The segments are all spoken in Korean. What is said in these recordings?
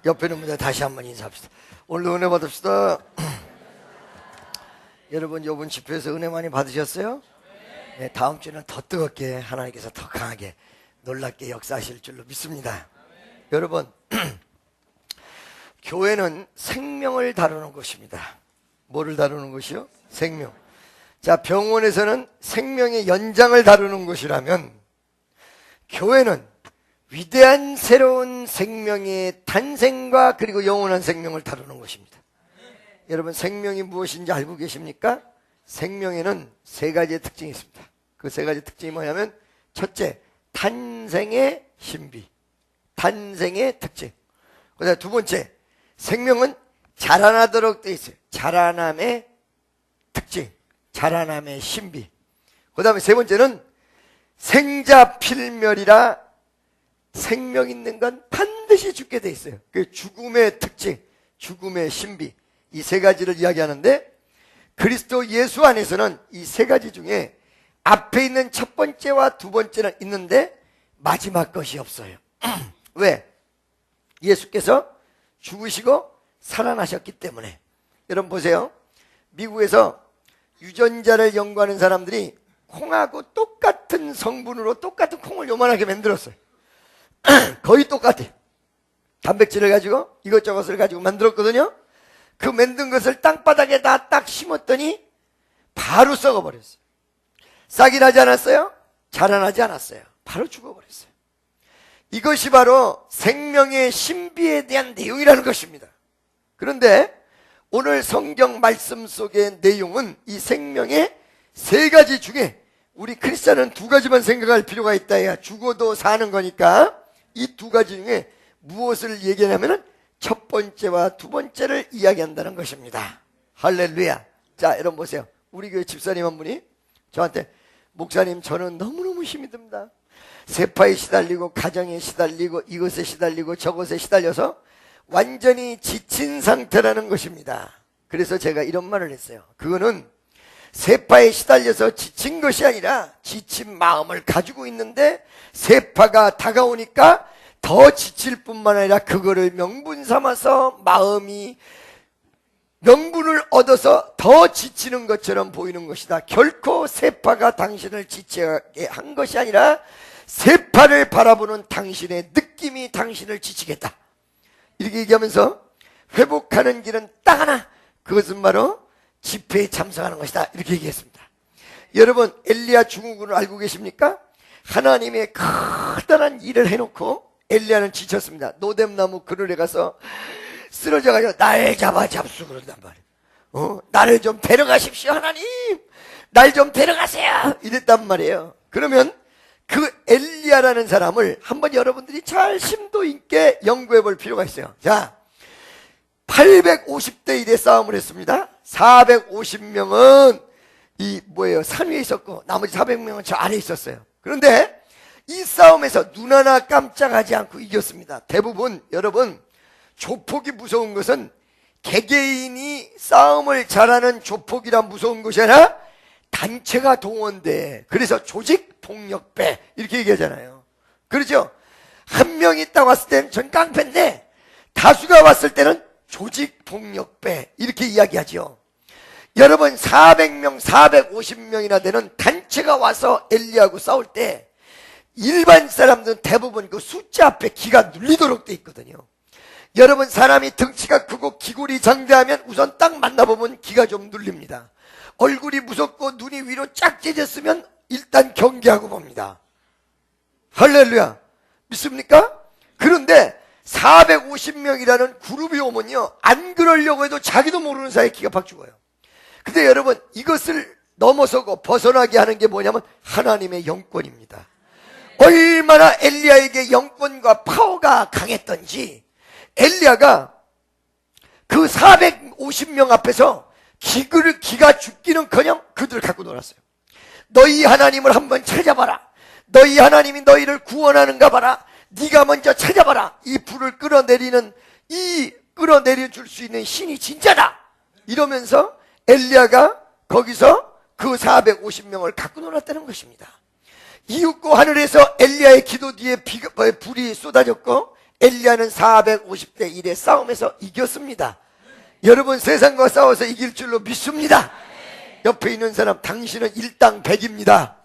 옆에 있는 분들 다시 한번 인사합시다. 오늘도 은혜 받읍시다. 여러분 이번 집회에서 은혜 많이 받으셨어요? 네, 다음 주는 더 뜨겁게 하나님께서 더 강하게 놀랍게 역사하실 줄로 믿습니다. 여러분 교회는 생명을 다루는 곳입니다. 뭐를 다루는 곳이요? 생명. 자, 병원에서는 생명의 연장을 다루는 곳이라면 교회는 위대한 새로운 생명의 탄생과 그리고 영원한 생명을 다루는 곳입니다. 여러분 생명이 무엇인지 알고 계십니까? 생명에는 세 가지의 특징이 있습니다. 그 세 가지 특징이 뭐냐면 첫째, 탄생의 신비, 탄생의 특징. 그다음에 두 번째, 생명은 자라나도록 되어 있어요. 자라남의 특징, 자라남의 신비. 그 다음에 세 번째는 생자필멸이라 생명 있는 건 반드시 죽게 돼 있어요. 그 죽음의 특징, 죽음의 신비, 이 세 가지를 이야기하는데 그리스도 예수 안에서는 이 세 가지 중에 앞에 있는 첫 번째와 두 번째는 있는데 마지막 것이 없어요. 왜? 예수께서 죽으시고 살아나셨기 때문에. 여러분 보세요. 미국에서 유전자를 연구하는 사람들이 콩하고 똑같은 성분으로 똑같은 콩을 요만하게 만들었어요. 거의 똑같아. 단백질을 가지고 이것저것을 가지고 만들었거든요. 그 만든 것을 땅바닥에다 딱 심었더니 바로 썩어버렸어요. 싹이 나지 않았어요? 자라나지 않았어요. 바로 죽어버렸어요. 이것이 바로 생명의 신비에 대한 내용이라는 것입니다. 그런데 오늘 성경 말씀 속의 내용은 이 생명의 세 가지 중에 우리 크리스찬은 두 가지만 생각할 필요가 있다. 죽어도 사는 거니까 이 두 가지 중에 무엇을 얘기하냐면은 첫 번째와 두 번째를 이야기한다는 것입니다. 할렐루야. 자, 여러분 보세요. 우리 교회 집사님 한 분이 저한테 목사님 저는 너무너무 힘이 듭니다. 세파에 시달리고 가정에 시달리고 이것에 시달리고 저것에 시달려서 완전히 지친 상태라는 것입니다. 그래서 제가 이런 말을 했어요. 그거는 세파에 시달려서 지친 것이 아니라 지친 마음을 가지고 있는데 세파가 다가오니까 더 지칠 뿐만 아니라 그거를 명분 삼아서 마음이 명분을 얻어서 더 지치는 것처럼 보이는 것이다. 결코 세파가 당신을 지치게 한 것이 아니라 세파를 바라보는 당신의 느낌이 당신을 지치겠다. 이렇게 얘기하면서 회복하는 길은 딱 하나, 그것은 바로 집회에 참석하는 것이다. 이렇게 얘기했습니다. 여러분 엘리야 증후군을 알고 계십니까? 하나님의 커다란 일을 해놓고 엘리야는 지쳤습니다. 노뎀나무 그늘에 가서 쓰러져가지고 날 잡수 그런단 말이에요. 나를 좀 데려가십시오 하나님, 날 좀 데려가세요 이랬단 말이에요. 그러면 그 엘리야라는 사람을 한번 여러분들이 잘 심도 있게 연구해 볼 필요가 있어요. 자, 850대 1의 싸움을 했습니다. 450명은 산 위에 있었고 나머지 400명은 저 아래에 있었어요. 그런데 이 싸움에서 눈 하나 깜짝하지 않고 이겼습니다. 대부분 여러분 조폭이 무서운 것은 개개인이 싸움을 잘하는 조폭이란 무서운 것이 아니라 단체가 동원돼. 그래서 조직폭력배 이렇게 얘기하잖아요. 그렇죠? 한 명이 딱 왔을 때는 전 깡패인데 다수가 왔을 때는 조직폭력배 이렇게 이야기하죠. 여러분 400명 450명이나 되는 단체가 와서 엘리야하고 싸울 때 일반 사람들은 대부분 그 숫자 앞에 기가 눌리도록 돼 있거든요. 여러분 사람이 덩치가 크고 기골이 장대하면 우선 딱 만나보면 기가 좀 눌립니다. 얼굴이 무섭고 눈이 위로 쫙 찢었으면 일단 경계하고 봅니다. 할렐루야. 믿습니까? 그런데 450명이라는 그룹이 오면요, 안 그러려고 해도 자기도 모르는 사이에 기가 팍 죽어요. 근데 여러분 이것을 넘어서고 벗어나게 하는 게 뭐냐면 하나님의 영권입니다. 얼마나 엘리야에게 영권과 파워가 강했던지 엘리야가 그 450명 앞에서 기가 죽기는커녕 그들을 갖고 놀았어요. 너희 하나님을 한번 찾아봐라. 너희 하나님이 너희를 구원하는가 봐라. 네가 먼저 찾아봐라. 이 불을 끌어내려 줄 수 있는 신이 진짜다. 이러면서 엘리야가 거기서 그 450명을 갖고 놀았다는 것입니다. 이윽고 하늘에서 엘리야의 기도 뒤에 불이 쏟아졌고 엘리야는 450대 1의 싸움에서 이겼습니다. 여러분 세상과 싸워서 이길 줄로 믿습니다. 옆에 있는 사람, 당신은 일당 100입니다.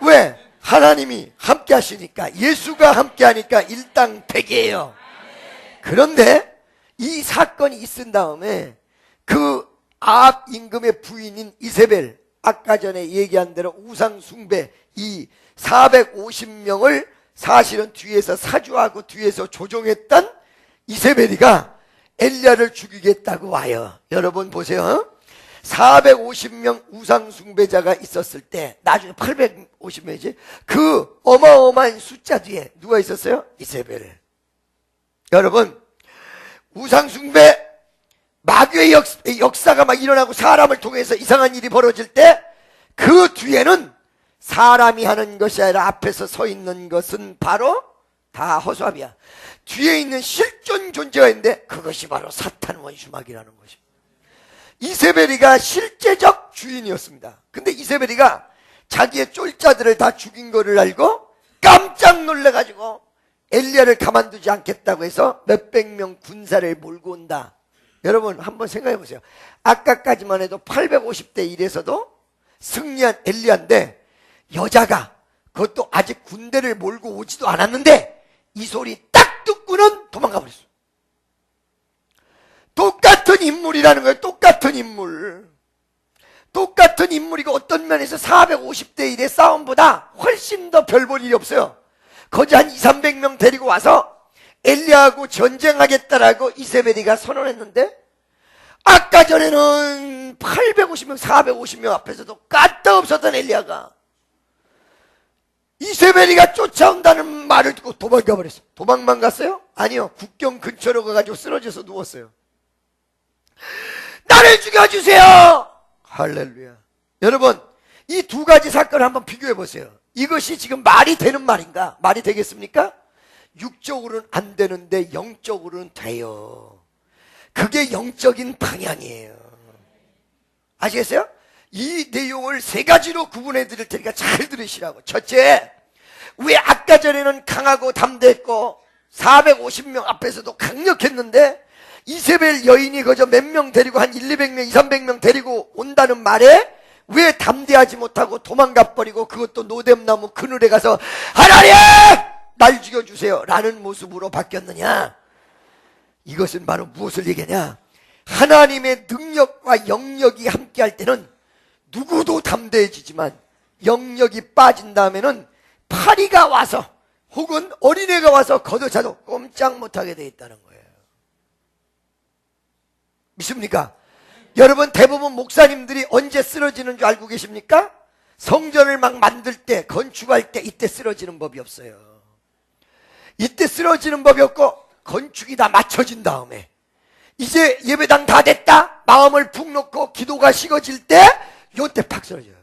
왜? 하나님이 함께 하시니까, 예수가 함께 하니까 일당 100이에요. 그런데 이 사건이 있은 다음에 그 아합 임금의 부인인 이세벨, 아까 전에 얘기한 대로 우상 숭배, 이 450명을 사실은 뒤에서 사주하고 뒤에서 조종했던 이세벨이가 엘리야를 죽이겠다고 와요. 여러분 보세요. 450명 우상 숭배자가 있었을 때 나중에 850명이지. 그 어마어마한 숫자 뒤에 누가 있었어요? 이세벨. 여러분, 우상 숭배 마귀의 역사가 막 일어나고 사람을 통해서 이상한 일이 벌어질 때 그 뒤에는 사람이 하는 것이 아니라 앞에서 서 있는 것은 바로 다 허수아비야. 뒤에 있는 실존 존재가 있는데 그것이 바로 사탄 원수마귀라는 것입니다. 이세벨이가 실제적 주인이었습니다. 근데 이세벨이가 자기의 쫄자들을 다 죽인 거를 알고 깜짝 놀래가지고 엘리야를 가만두지 않겠다고 해서 몇백 명 군사를 몰고 온다. 여러분 한번 생각해 보세요. 아까까지만 해도 850대 1에서도 승리한 엘리야인데 여자가, 그것도 아직 군대를 몰고 오지도 않았는데 이 소리 딱 듣고는 도망가 버렸어. 똑같은 인물이라는 거예요. 똑같은 인물. 똑같은 인물이고 어떤 면에서 450대 1의 싸움보다 훨씬 더 별 볼 일이 없어요. 거기 한 200~300명 데리고 와서 엘리야하고 전쟁하겠다라고 이세벨이가 선언했는데 아까 전에는 850명, 450명 앞에서도 까딱 없었던 엘리야가 이세벨이가 쫓아온다는 말을 듣고 도망가 버렸어요. 도망만 갔어요? 아니요. 국경 근처로 가가지고 쓰러져서 누웠어요. 나를 죽여주세요! 할렐루야. 여러분, 이 두 가지 사건을 한번 비교해 보세요. 이것이 지금 말이 되는 말인가? 말이 되겠습니까? 육적으로는 안 되는데 영적으로는 돼요. 그게 영적인 방향이에요. 아시겠어요? 이 내용을 세 가지로 구분해 드릴 테니까 잘 들으시라고. 첫째, 왜 아까 전에는 강하고 담대했고 450명 앞에서도 강력했는데 이세벨 여인이 그저 몇 명 데리고 한 100~200명, 200~300명 데리고 온다는 말에 왜 담대하지 못하고 도망가 버리고 그것도 노뎀나무 그늘에 가서 하나님! 날 죽여주세요 라는 모습으로 바뀌었느냐? 이것은 바로 무엇을 얘기하냐? 하나님의 능력과 영역이 함께 할 때는 누구도 담대해지지만 영역이 빠진 다음에는 파리가 와서 혹은 어린애가 와서 걷어차도 꼼짝 못하게 돼 있다는 거예요. 믿습니까? 여러분, 대부분 목사님들이 언제 쓰러지는 줄 알고 계십니까? 성전을 막 만들 때, 건축할 때 이때 쓰러지는 법이 없어요. 이때 쓰러지는 법이 없고 건축이 다 맞춰진 다음에 이제 예배당 다 됐다 마음을 푹 놓고 기도가 식어질 때 요때 팍 쓰러져요.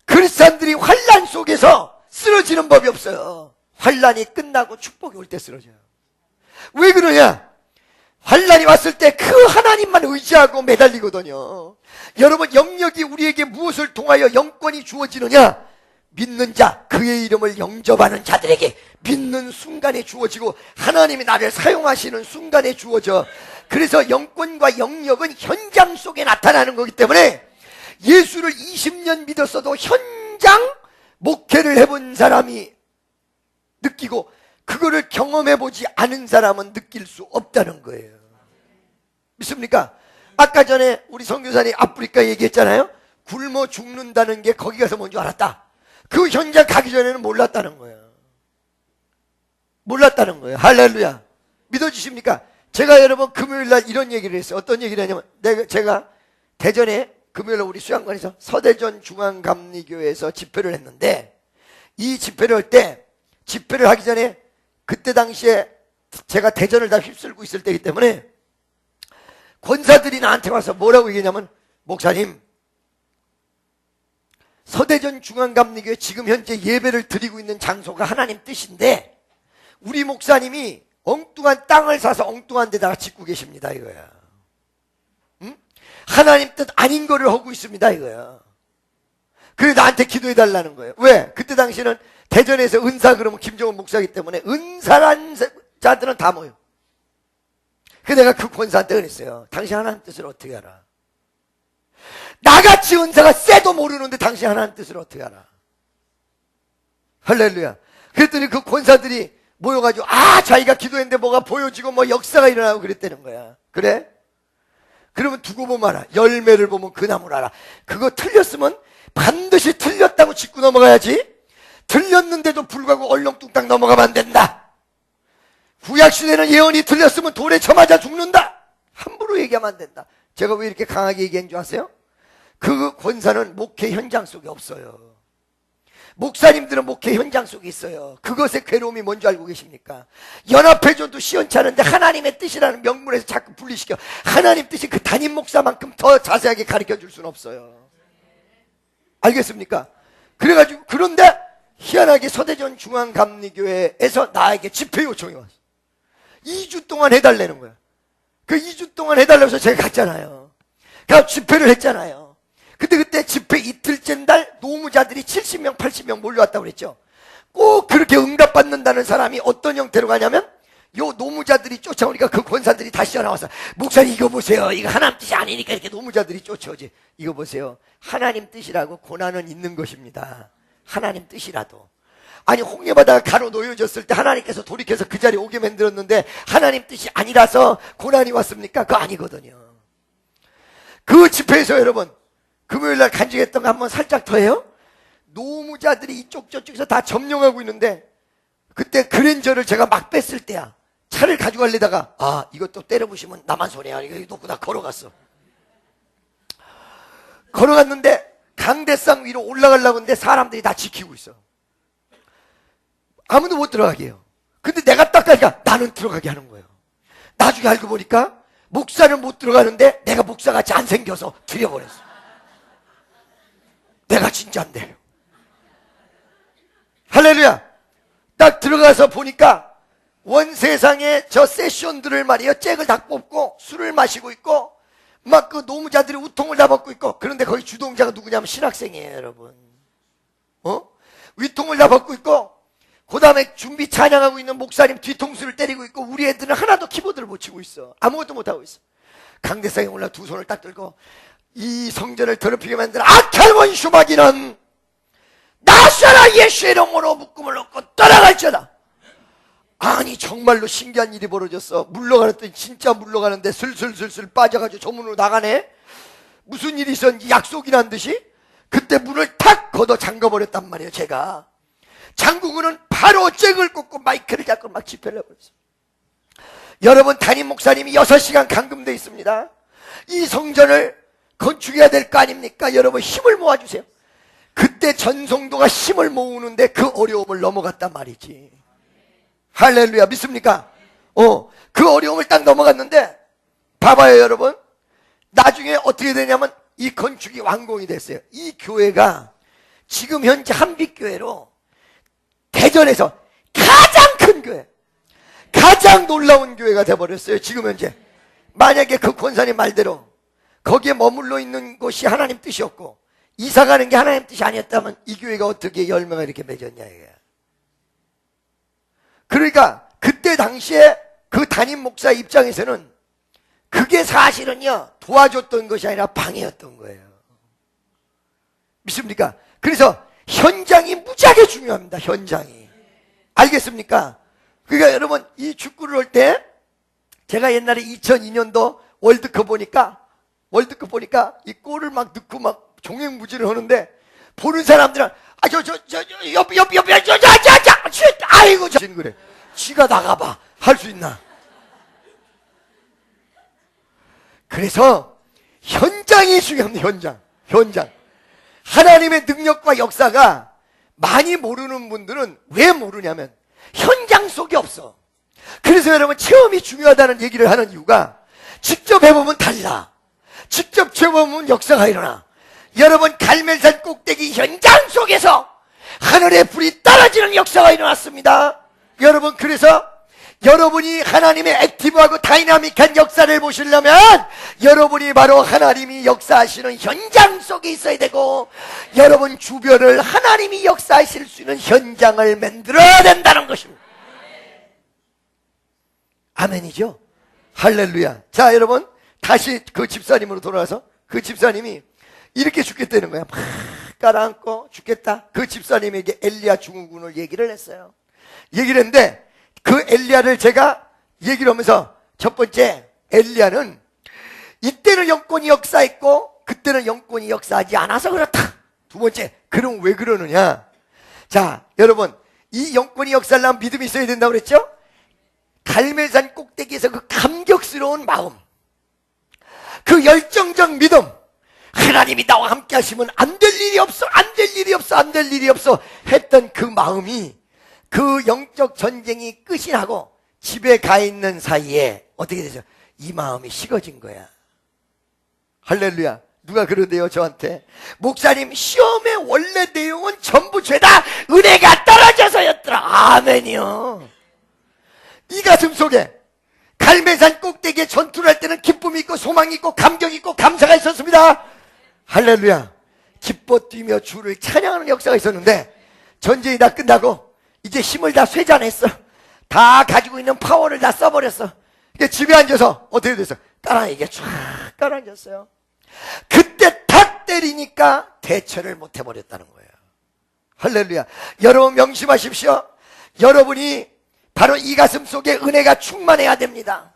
그리스도인들이 환난 속에서 쓰러지는 법이 없어요. 환난이 끝나고 축복이 올 때 쓰러져요. 왜 그러냐? 환난이 왔을 때 그 하나님만 의지하고 매달리거든요. 여러분, 영역이 우리에게 무엇을 통하여 영권이 주어지느냐? 믿는 자, 그의 이름을 영접하는 자들에게 믿는 순간에 주어지고 하나님이 나를 사용하시는 순간에 주어져. 그래서 영권과 영역은 현장 속에 나타나는 거기 때문에 예수를 20년 믿었어도 현장 목회를 해본 사람이 느끼고 그거를 경험해보지 않은 사람은 느낄 수 없다는 거예요. 믿습니까? 아까 전에 우리 선교사님 아프리카 얘기했잖아요. 굶어 죽는다는 게 거기 가서 뭔 줄 알았다. 그 현장 가기 전에는 몰랐다는 거예요. 몰랐다는 거예요. 할렐루야. 믿어주십니까? 제가 여러분 금요일날 이런 얘기를 했어요. 어떤 얘기를 하냐면 제가 대전에 금요일날 우리 수양관에서 서대전 중앙감리교회에서 집회를 했는데 이 집회를 할 때 집회를 하기 전에 그때 당시에 제가 대전을 다 휩쓸고 있을 때이기 때문에 권사들이 나한테 와서 뭐라고 얘기했냐면 목사님 서대전 중앙감리교회 지금 현재 예배를 드리고 있는 장소가 하나님 뜻인데 우리 목사님이 엉뚱한 땅을 사서 엉뚱한 데다가 짓고 계십니다 이거야. 응? 하나님 뜻 아닌 거를 하고 있습니다 이거야. 그래 나한테 기도해 달라는 거예요. 왜? 그때 당시에는 대전에서 은사 그러면 김정은 목사이기 때문에 은사란 자들은 다 모여. 그래서 내가 그 권사한테 그랬어요. 당신 하나님 뜻을 어떻게 알아? 나같이 은사가 쎄도 모르는데 당신 하나님 뜻을 어떻게 알아? 할렐루야. 그랬더니 그 권사들이 모여가지고 자기가 기도했는데 뭐가 보여지고 뭐 역사가 일어나고 그랬다는 거야. 그래? 그러면 두고 보면 알아. 열매를 보면 그 나무를 알아. 그거 틀렸으면 반드시 틀렸다고 짚고 넘어가야지. 틀렸는데도 불구하고 얼렁뚱땅 넘어가면 안 된다. 구약시대는 예언이 틀렸으면 돌에 쳐맞아 죽는다. 함부로 얘기하면 안 된다. 제가 왜 이렇게 강하게 얘기한 줄 아세요? 그 권사는 목회 현장 속에 없어요. 목사님들은 목회 현장 속에 있어요. 그것의 괴로움이 뭔지 알고 계십니까? 연합회줘도 시원찮은데 하나님의 뜻이라는 명분에서 자꾸 분리시켜. 하나님 뜻이 그 담임 목사만큼 더 자세하게 가르쳐 줄 수는 없어요. 알겠습니까? 그래가지고 그런데 희한하게 서대전 중앙감리교회에서 나에게 집회 요청이 왔어. 2주 동안 해달라는 거야. 그 2주 동안 해달라고 해서 제가 갔잖아요. 그래서 집회를 했잖아요. 그때 집회 이틀째 날 노무자들이 70명, 80명 몰려왔다고 그랬죠. 꼭 그렇게 응답받는다는 사람이 어떤 형태로 가냐면 요 노무자들이 쫓아오니까 그 권사들이 다시 전화와서 목사님 이거 보세요. 이거 하나님 뜻이 아니니까 이렇게 노무자들이 쫓아오지. 이거 보세요. 하나님 뜻이라고 고난은 있는 것입니다. 하나님 뜻이라도. 아니 홍해바다가 가로 놓여졌을 때 하나님께서 돌이켜서 그 자리에 오게 만들었는데 하나님 뜻이 아니라서 고난이 왔습니까? 그거 아니거든요. 그 집회에서 여러분 금요일날 간증했던 거 한번 살짝 더 해요. 노무자들이 이쪽 저쪽에서 다 점령하고 있는데 그때 그랜저를 제가 막 뺐을 때야. 차를 가져가려다가 이것도 때려부시면 나만 손해야. 이거 놓고 다 걸어갔어. 걸어갔는데 강대상 위로 올라가려고 했는데 사람들이 다 지키고 있어. 아무도 못 들어가게 해요. 근데 내가 딱 가니까 나는 들어가게 하는 거예요. 나중에 알고 보니까 목사는 못 들어가는데 내가 목사같이 안 생겨서 들여버렸어. 내가 진짜인데. 할렐루야. 딱 들어가서 보니까 원 세상에 저 세션들을 말이에요. 잭을 다 뽑고 술을 마시고 있고 막 그 노무자들이 우통을 다 벗고 있고 그런데 거기 주동자가 누구냐면 신학생이에요 여러분. 위통을 다 벗고 있고 그 다음에 준비 찬양하고 있는 목사님 뒤통수를 때리고 있고 우리 애들은 하나도 키보드를 못 치고 있어. 아무것도 못하고 있어. 강대상에 올라 두 손을 딱 들고 이 성전을 더럽히게 만든 악한 원수마귀는 나사라 예수의 이름으로 묶음을 놓고 떠나갈지어다. 아니 정말로 신기한 일이 벌어졌어. 물러가랬더니 진짜 물러가는데 슬슬슬슬 빠져가지고 저 문으로 나가네. 무슨 일이 있었는지 약속이 난 듯이 그때 문을 탁 걷어 잠궈버렸단 말이에요. 제가 장국은 바로 잭을 꽂고 마이크를 잡고 막 집회를 해버렸어요. 여러분 담임 목사님이 6시간 감금되어 있습니다. 이 성전을 건축해야 될 거 아닙니까? 여러분 힘을 모아주세요. 그때 전성도가 힘을 모으는데 그 어려움을 넘어갔단 말이지. 할렐루야. 믿습니까? 그 어려움을 딱 넘어갔는데 봐봐요 여러분. 나중에 어떻게 되냐면 이 건축이 완공이 됐어요. 이 교회가 지금 현재 한빛교회로 대전에서 가장 큰 교회, 가장 놀라운 교회가 돼버렸어요. 지금 현재 만약에 그 권사님 말대로 거기에 머물러 있는 것이 하나님 뜻이었고 이사 가는 게 하나님 뜻이 아니었다면 이 교회가 어떻게 열매가 이렇게 맺었냐 이게. 그러니까 그때 당시에 그 담임 목사 입장에서는 그게 사실은요 도와줬던 것이 아니라 방해였던 거예요. 믿습니까? 그래서 현장이 무지하게 중요합니다. 현장이. 알겠습니까? 그러니까 여러분 이 축구를 할 때 제가 옛날에 2002년도 월드컵 보니까 이 골을 막 넣고 막 종횡무진을 하는데 보는 사람들은 아이고 저 그래. 지가 나가봐. 할 수 있나? 그래서 현장이 중요합니다. 현장. 하나님의 능력과 역사가 많이 모르는 분들은 왜 모르냐면 현장 속에 없어. 그래서 여러분 체험이 중요하다는 얘기를 하는 이유가 직접 해보면 달라. 직접 체험하면 역사가 일어나. 여러분 갈멜산 꼭대기 현장 속에서 하늘의 불이 떨어지는 역사가 일어났습니다. 여러분 그래서 여러분이 하나님의 액티브하고 다이나믹한 역사를 보시려면 여러분이 바로 하나님이 역사하시는 현장 속에 있어야 되고, 여러분 주변을 하나님이 역사하실 수 있는 현장을 만들어야 된다는 것입니다. 아멘이죠? 할렐루야. 자, 여러분 다시 그 집사님으로 돌아와서, 그 집사님이 이렇게 죽겠다는 거야. 막 깔아앉고 죽겠다. 그 집사님에게 엘리야 증후군을 얘기를 했어요. 얘기를 했는데, 그 엘리야를 제가 얘기를 하면서, 첫 번째, 엘리야는 이때는 영권이 역사했고 그때는 영권이 역사하지 않아서 그렇다. 두 번째, 그럼 왜 그러느냐. 자, 여러분, 이 영권이 역사하려면 믿음이 있어야 된다고 그랬죠? 갈멜산 꼭대기에서 그 감격스러운 마음, 그 열정적 믿음, 하나님이 나와 함께 하시면 안 될 일이 없어, 안 될 일이 없어, 안 될 일이 없어 했던 그 마음이, 그 영적 전쟁이 끝이 나고 집에 가 있는 사이에 어떻게 되죠? 이 마음이 식어진 거야. 할렐루야. 누가 그러대요 저한테? 목사님, 시험의 원래 내용은 전부 죄다 은혜가 떨어져서였더라. 아멘이요. 이 가슴 속에 갈멜산 꼭대기에 전투를 할 때는 기쁨이 있고 소망이 있고 감격이 있고 감사가 있었습니다. 할렐루야. 기뻐 뛰며 주를 찬양하는 역사가 있었는데, 전쟁이 다 끝나고 이제 힘을 다 쇠잔했어. 다 가지고 있는 파워를 다 써버렸어. 집에 앉아서 어떻게 됐어? 까라니게 쫙 깔아앉았어요. 그때 탁 때리니까 대처를 못 해버렸다는 거예요. 할렐루야. 여러분 명심하십시오. 여러분이 바로 이 가슴 속에 은혜가 충만해야 됩니다.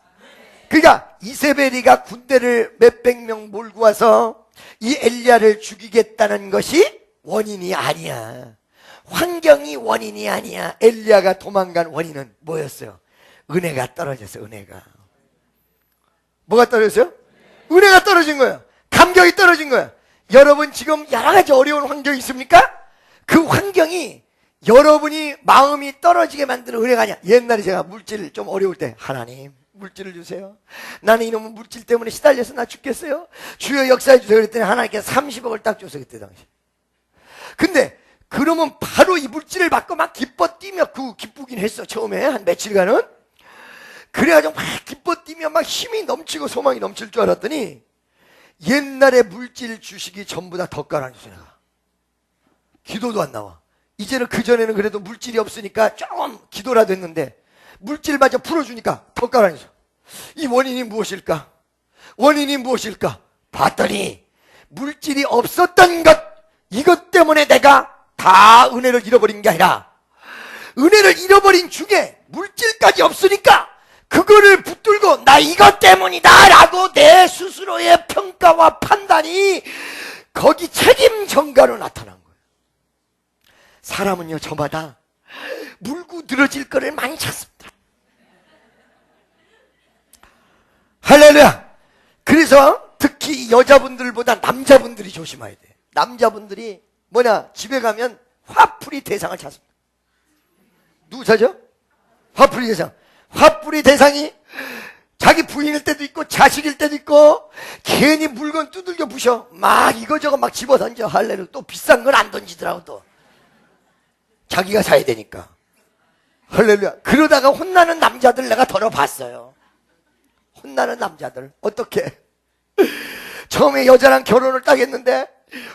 그러니까 이세벨이가 군대를 몇백 명 몰고 와서 이 엘리야를 죽이겠다는 것이 원인이 아니야. 환경이 원인이 아니야. 엘리야가 도망간 원인은 뭐였어요? 은혜가 떨어졌어요. 은혜가. 뭐가 떨어졌어요? 은혜가 떨어진 거예요. 감격이 떨어진 거예요. 여러분 지금 여러 가지 어려운 환경이 있습니까? 그 환경이 여러분이 마음이 떨어지게 만드는 은혜가 아니야. 옛날에 제가 물질 좀 어려울 때, 하나님 물질을 주세요. 나는 이놈의 물질 때문에 시달려서 나 죽겠어요. 주여 역사해 주세요. 그랬더니 하나님께서 30억을 딱 줬어요. 그때 당시. 근데 그러면 바로 이 물질을 받고 막 기뻐 뛰며, 그 기쁘긴 했어 처음에 한 며칠간은. 그래가지고 막 기뻐 뛰며 막 힘이 넘치고 소망이 넘칠 줄 알았더니 옛날에 물질 주식이 전부 다 덧가라앉았어. 내가 기도도 안 나와. 이제는 그전에는 그래도 물질이 없으니까 조금 기도라도 했는데 물질마저 풀어주니까 덧가라앉았어. 이 원인이 무엇일까? 원인이 무엇일까? 봤더니 물질이 없었던 것, 이것 때문에 내가 다 은혜를 잃어버린 게 아니라, 은혜를 잃어버린 중에 물질까지 없으니까 그거를 붙들고 나 이것 때문이다 라고 내 스스로의 평가와 판단이 거기 책임 전가로 나타난 거예요. 사람은요 저마다 물고 늘어질 거를 많이 찾습니다. 할렐루야. 그래서 특히 여자분들보다 남자분들이 조심해야 돼. 남자분들이 뭐냐, 집에 가면 화풀이 대상을 찾습니다. 누구 찾아? 화풀이 대상. 화풀이 대상이 자기 부인일 때도 있고 자식일 때도 있고, 괜히 물건 두들겨 부셔. 막 이거저거 막 집어던져. 할렐루야. 또 비싼 건 안 던지더라고. 또 자기가 사야 되니까. 할렐루야. 그러다가 혼나는 남자들 내가 들어봤어요. 혼나는 남자들. 어떻게? 처음에 여자랑 결혼을 딱 했는데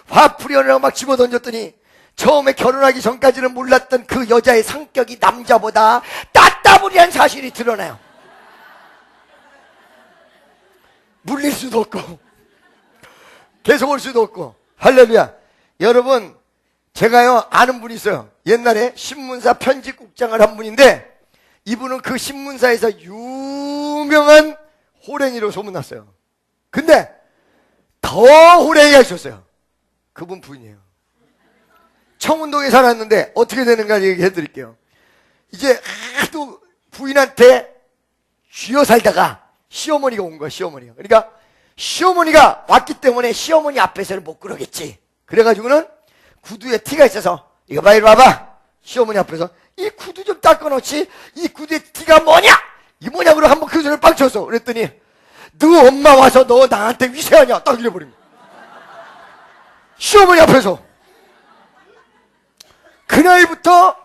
화풀이하느라고 막 집어던졌더니 처음에 결혼하기 전까지는 몰랐던 그 여자의 성격이 남자보다 따따블이란 사실이 드러나요. 물릴 수도 없고 계속 올 수도 없고. 할렐루야. 여러분, 제가요 아는 분이 있어요. 옛날에 신문사 편집국장을 한 분인데, 이분은 그 신문사에서 유명한 호랭이로 소문났어요. 근데 더 호랭이가 있었어요. 그분 부인이에요. 청운동에 살았는데 어떻게 되는가 얘기해 드릴게요. 이제 하도 부인한테 쥐어 살다가 시어머니가 온 거야. 시어머니가. 그러니까 시어머니가 왔기 때문에 시어머니 앞에서는 못 그러겠지. 그래가지고는 구두에 티가 있어서, 이거 봐, 이리 와봐. 시어머니 앞에서 이 구두 좀 닦아놓지. 이 구두에 티가 뭐냐? 이 뭐냐? 그러고 한번 그 소리를 빡 쳤어. 그랬더니 너 엄마 와서 너 나한테 위세하냐? 딱 이래버린 거야. 시어머니 앞에서. 그날부터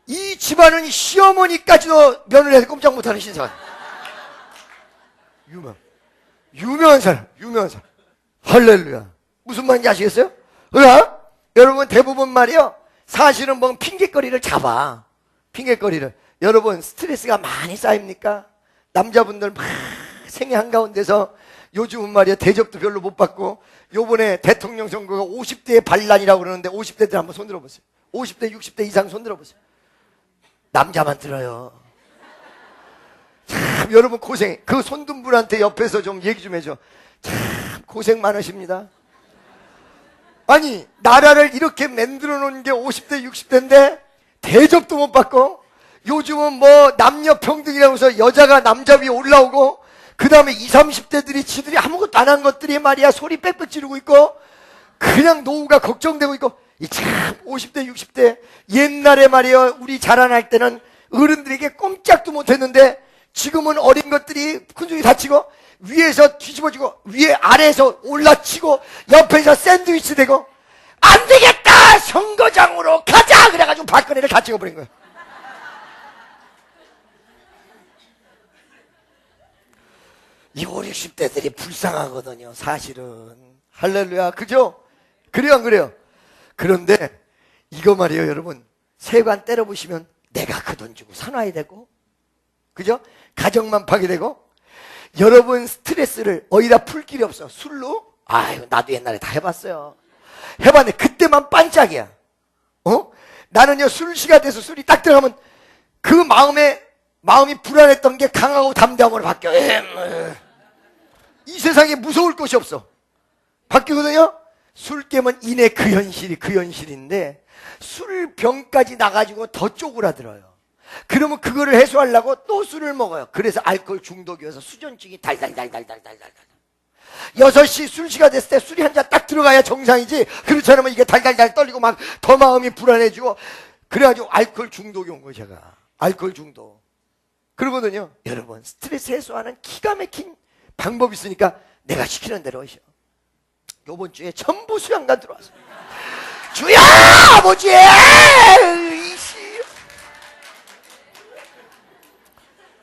이 집안은 시어머니까지도 며느리한테 꼼짝 못하는 신사. 유명한 사람. 할렐루야. 무슨 말인지 아시겠어요? 여러분 대부분 말이요, 사실은 뭐 핑계거리를 잡아. 핑계거리를. 여러분 스트레스가 많이 쌓입니까? 남자분들 막 생애 한가운데서 요즘은 말이야 대접도 별로 못 받고, 요번에 대통령 선거가 50대의 반란이라고 그러는데 50대들 한번 손 들어보세요. 50대 60대 이상 손 들어보세요. 남자만 들어요. 참 여러분 고생. 그 손든 분한테 옆에서 좀 얘기 좀 해줘. 참 고생 많으십니다. 아니 나라를 이렇게 만들어 놓은 게 50대 60대인데 대접도 못 받고, 요즘은 뭐 남녀 평등이라고 해서 여자가 남자 위에 올라오고, 그 다음에 20, 30대들이 지들이 아무것도 안 한 것들이 말이야 소리 빽빽 지르고 있고, 그냥 노후가 걱정되고 있고. 이 참 50대 60대 옛날에 말이야 우리 자라날 때는 어른들에게 꼼짝도 못했는데, 지금은 어린 것들이 큰소리 다치고 위에서 뒤집어지고 위에 아래에서 올라치고 옆에서 샌드위치 되고, 안 되겠다 선거장으로 가자 그래가지고 박근혜를 다 찍어버린 거예요. 이 50, 60대들이 불쌍하거든요 사실은. 할렐루야. 그죠? 그래요 안 그래요? 그런데 이거 말이에요 여러분, 세관 때려보시면 내가 그 돈 주고 사놔야 되고, 그죠? 가정만 파괴되고, 여러분 스트레스를 어디다 풀 길이 없어. 술로? 아유 나도 옛날에 다 해봤어요. 해봤는데 그때만 반짝이야. 나는요 술시가 돼서 술이 딱 들어가면 그 마음이 불안했던 게 강하고 담대함으로 바뀌어. 이 세상에 무서울 것이 없어. 바뀌거든요. 술 깨면 이내 그 현실인데, 술병까지 나가지고 더 쪼그라들어요. 그러면 그거를 해소하려고 또 술을 먹어요. 그래서 알코올 중독이어서 수전증이 달달달달달달달. 6시 술시가 됐을 때 술이 한 잔 딱 들어가야 정상이지, 그렇지 않으면 이게 달달달 떨리고 막 더 마음이 불안해지고, 그래가지고 알코올 중독이 온 거예요 제가. 알코올 중독. 그러거든요. 여러분 스트레스 해소하는 기가 막힌 방법이 있으니까 내가 시키는 대로 하셔. 요번 주에 전부 수양관 들어왔어. 주야 아버지!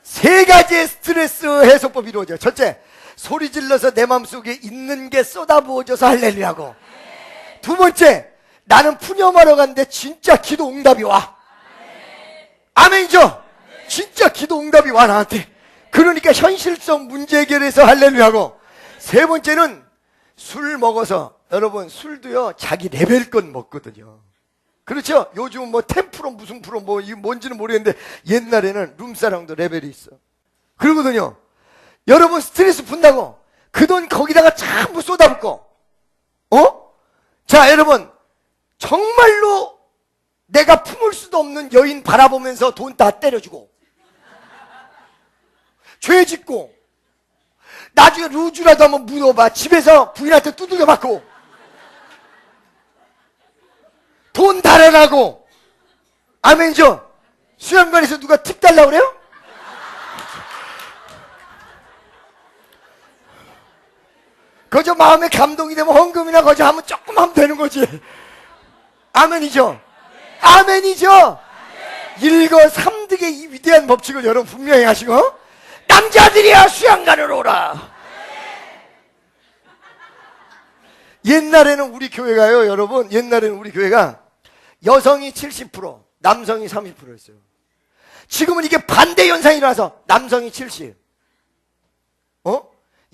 세 가지의 스트레스 해소법이 이루어져요. 첫째, 소리 질러서 내 마음속에 있는 게 쏟아부어져서 할렐루야고. 두 번째, 나는 푸념하러 갔는데 진짜 기도 응답이 와. 아멘이죠? 진짜 기도 응답이 와 나한테. 그러니까 현실성 문제 해결해서 할렐루야고. 세 번째는 술 먹어서, 여러분 술도요 자기 레벨껏 먹거든요. 그렇죠? 요즘은 뭐 10% 무슨 프로 뭐 이게 뭔지는 모르겠는데, 옛날에는 룸사랑도 레벨이 있어. 그러거든요. 여러분 스트레스 푼다고 그 돈 거기다가 전부 쏟아붓고, 자 여러분 정말로 내가 품을 수도 없는 여인 바라보면서 돈 다 때려주고, 죄 짓고, 나중에 루즈라도 한번 묻어봐. 집에서 부인한테 두들겨 맞고, 돈 달아나고. 아멘이죠? 수양관에서 누가 팁 달라고 그래요? 그저 마음에 감동이 되면 헌금이나 거저 하면 조금 하면 되는 거지. 아멘이죠? 아멘이죠? 일거삼득의 이 위대한 법칙을 여러분 분명히 하시고, 남자들이야 수양관으로 오라. 옛날에는 우리 교회가요 여러분, 옛날에는 우리 교회가 여성이 70% 남성이 30%였어요. 지금은 이게 반대 현상이 일어나서 남성이 70,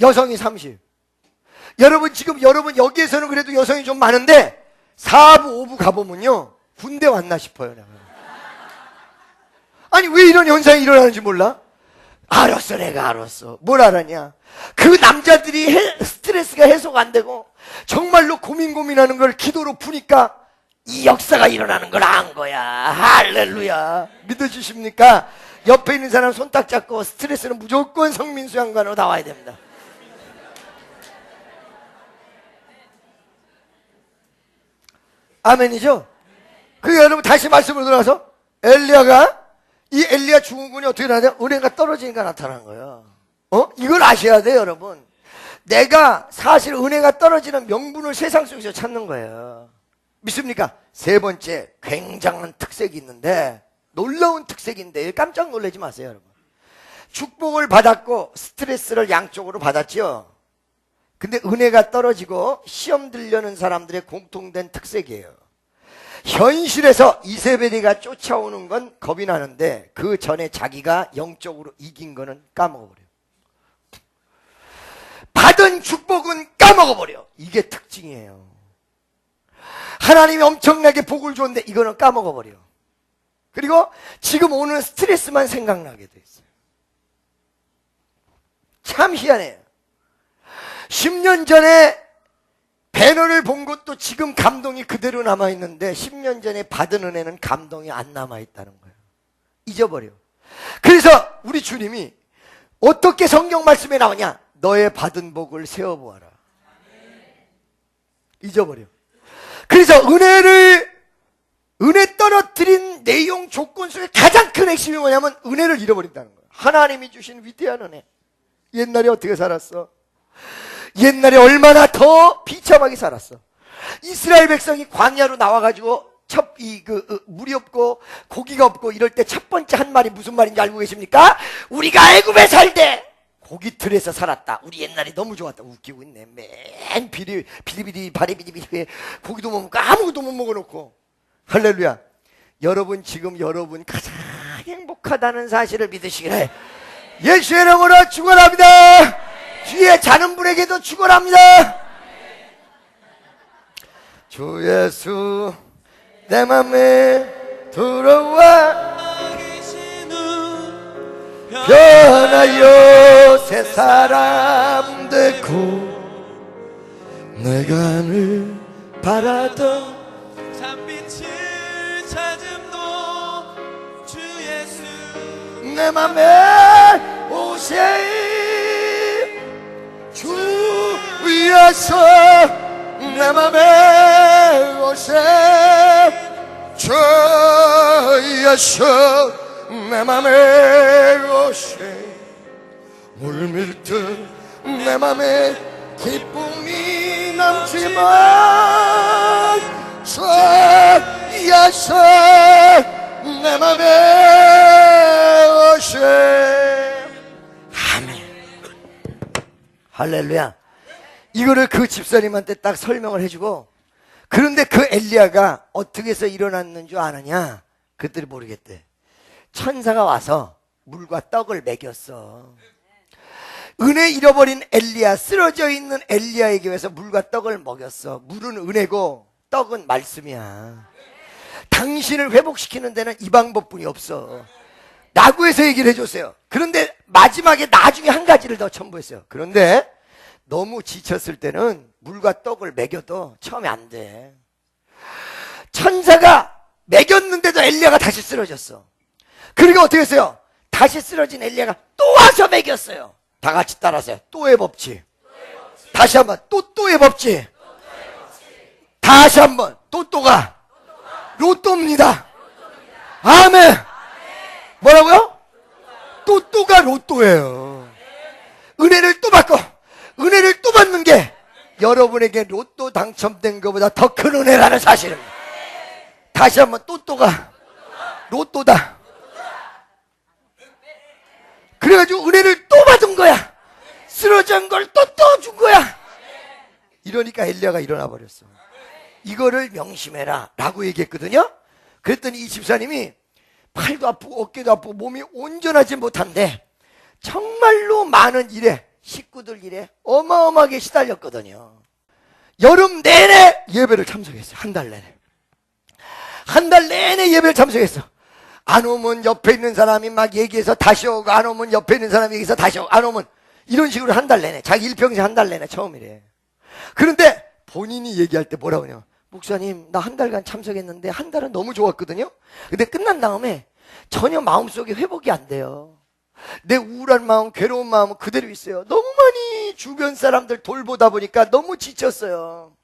여성이 30. 여러분 지금 여러분 여기에서는 그래도 여성이 좀 많은데 4부 5부 가보면요 군대 왔나 싶어요. 아니 왜 이런 현상이 일어나는지 몰라? 알았어 내가 알았어. 뭘 알았냐? 그 남자들이 스트레스가 해소가 안 되고 정말로 고민하는 걸 기도로 푸니까 이 역사가 일어나는 걸 안 거야. 할렐루야. 믿어주십니까? 옆에 있는 사람 손 딱 잡고, 스트레스는 무조건 성민수양관으로 나와야 됩니다. 아멘이죠? 그러니까 여러분 다시 말씀으로 돌아와서, 이 엘리야 증후군이 어떻게 나타나냐? 은혜가 떨어지니까 나타난 거예요. 이걸 아셔야 돼요 여러분. 내가 사실 은혜가 떨어지는 명분을 세상 속에서 찾는 거예요. 믿습니까? 세 번째 굉장한 특색이 있는데, 놀라운 특색인데 깜짝 놀라지 마세요, 여러분. 축복을 받았고 스트레스를 양쪽으로 받았죠. 근데 은혜가 떨어지고 시험 들려는 사람들의 공통된 특색이에요. 현실에서 이세벨이가 쫓아오는 건 겁이 나는데 그 전에 자기가 영적으로 이긴 거는 까먹어버려요. 받은 축복은 까먹어버려. 이게 특징이에요. 하나님이 엄청나게 복을 줬는데 이거는 까먹어버려. 그리고 지금 오는 스트레스만 생각나게 돼 있어요. 참 희한해요. 10년 전에 배너를 본 것도 지금 감동이 그대로 남아있는데 10년 전에 받은 은혜는 감동이 안 남아있다는 거예요. 잊어버려. 그래서 우리 주님이 어떻게 성경 말씀에 나오냐? 너의 받은 복을 세어보아라. 잊어버려. 그래서 은혜 떨어뜨린 내용 조건 속에 가장 큰 핵심이 뭐냐면 은혜를 잃어버린다는 거예요. 하나님이 주신 위대한 은혜. 옛날에 어떻게 살았어? 옛날에 얼마나 더 비참하게 살았어. 이스라엘 백성이 광야로 나와가지고 물이 없고 고기가 없고 이럴 때 첫 번째 한 말이 무슨 말인지 알고 계십니까? 우리가 애굽에 살 때 고기 틀에서 살았다. 우리 옛날에 너무 좋았다. 웃기고 있네. 맨 비리비리 바리비리비리 고기도 못 먹고 아무것도 못 먹어놓고. 할렐루야. 여러분 지금 여러분 가장 행복하다는 사실을 믿으시기를 예수의 이름으로 축원합니다. 뒤에 자는 분에게도 축원합니다. 주 예수 내 맘에 들어와 변하여 새 사람 되고 내가 늘 바라던 참빛을 찾음도 주 예수 내 맘에 오세요 주 위에서 내 맘에 오세요 주 위에서 내 맘에 오세 물밀듯 내 맘에 기쁨이 남지만 주 위에서 내 맘에 오세 아멘. 할렐루야. 이거를 그 집사님한테 딱 설명을 해주고 그런데 그 엘리야가 어떻게 해서 일어났는 줄 아느냐? 그들이 모르겠대. 천사가 와서 물과 떡을 먹였어. 은혜 잃어버린 엘리야, 쓰러져 있는 엘리야에게 와서 물과 떡을 먹였어. 물은 은혜고 떡은 말씀이야. 당신을 회복시키는 데는 이 방법뿐이 없어 라고 해서 얘기를 해줬어요. 그런데 마지막에 나중에 한 가지를 더 첨부했어요. 그런데 너무 지쳤을 때는 물과 떡을 먹여도 처음에 안 돼. 천사가 먹였는데도 엘리야가 다시 쓰러졌어. 그러니까 어떻게 했어요? 다시 쓰러진 엘리야가 또 와서 먹였어요. 다 같이 따라하세요. 또의 법칙. 다시 한번 또의 법칙. 다시 한번 또가 로또입니다. 아멘. 뭐라고요? 또가 로또예요. 은혜를 또 받고 은혜를 또 받는 게 여러분에게 로또 당첨된 것보다 더 큰 은혜라는 사실입니다. 다시 한번 또가 로또다. 그래가지고 은혜를 또 받은 거야. 쓰러진 걸 또 준 거야. 이러니까 엘리야가 일어나 버렸어. 이거를 명심해라 라고 얘기했거든요. 그랬더니 이 집사님이 팔도 아프고 어깨도 아프고 몸이 온전하지 못한데 정말로 많은 일에 식구들 일에 어마어마하게 시달렸거든요. 여름 내내 예배를 참석했어요. 한 달 내내. 한 달 내내 예배를 참석했어. 안 오면 옆에 있는 사람이 막 얘기해서 다시 오고 안 오면 옆에 있는 사람이 얘기해서 다시 오고 안 오면 이런 식으로 한 달 내내. 자기 일평생 한 달 내내 처음이래. 그런데 본인이 얘기할 때 뭐라고 하냐. 목사님 나 한 달간 참석했는데 한 달은 너무 좋았거든요. 근데 끝난 다음에 전혀 마음속에 회복이 안 돼요. 내 우울한 마음 괴로운 마음은 그대로 있어요. 너무 많이 주변 사람들 돌보다 보니까 너무 지쳤어요.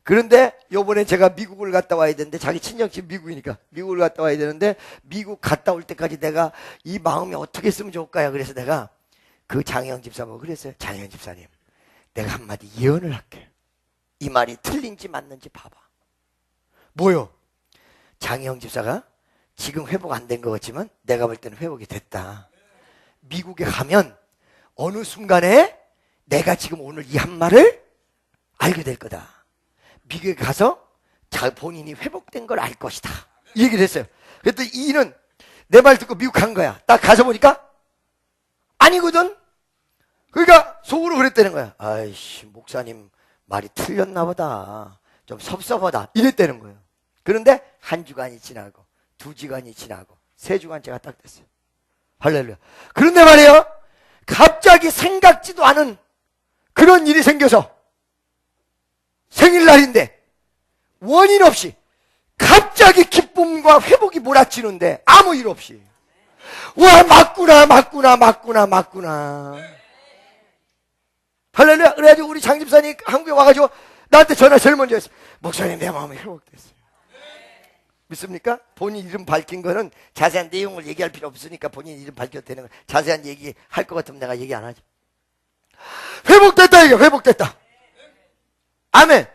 그런데 요번에 제가 미국을 갔다 와야 되는데 자기 친정집 미국이니까 미국을 갔다 와야 되는데 미국 갔다 올 때까지 내가 이 마음이 어떻게 했으면 좋을까요? 그래서 내가 그 장혜영 집사보고 그랬어요. 장혜영 집사님 내가 한마디 예언을 할게. 이 말이 틀린지 맞는지 봐봐. 뭐요? 장혜영 집사가 지금 회복 안 된 것 같지만 내가 볼 때는 회복이 됐다. 미국에 가면 어느 순간에 내가 지금 오늘 이 한 말을 알게 될 거다. 미국에 가서 본인이 회복된 걸 알 것이다. 이 얘기를 했어요. 그랬더니 이는 내 말 듣고 미국 간 거야. 딱 가서 보니까 아니거든. 그러니까 속으로 그랬다는 거야. 아이씨, 목사님 말이 틀렸나 보다. 좀 섭섭하다. 이랬다는 거예요. 그런데 한 주간이 지나고 2주간이 지나고 3주간째가 딱 됐어요. 할렐루야. 그런데 말이에요, 갑자기 생각지도 않은 그런 일이 생겨서 생일날인데 원인 없이 갑자기 기쁨과 회복이 몰아치는데 아무 일 없이. 와, 맞구나. 할렐루야. 그래가지고 우리 장집사님 한국에 와가지고 나한테 전화 제일 먼저 했어요. 목사님, 내 마음이 회복됐어요. 믿습니까? 본인 이름 밝힌 거는 자세한 내용을 얘기할 필요 없으니까 본인 이름 밝혀도 되는 거예요. 자세한 얘기 할 것 같으면 내가 얘기 안 하죠. 회복됐다, 이게 회복됐다. 아멘.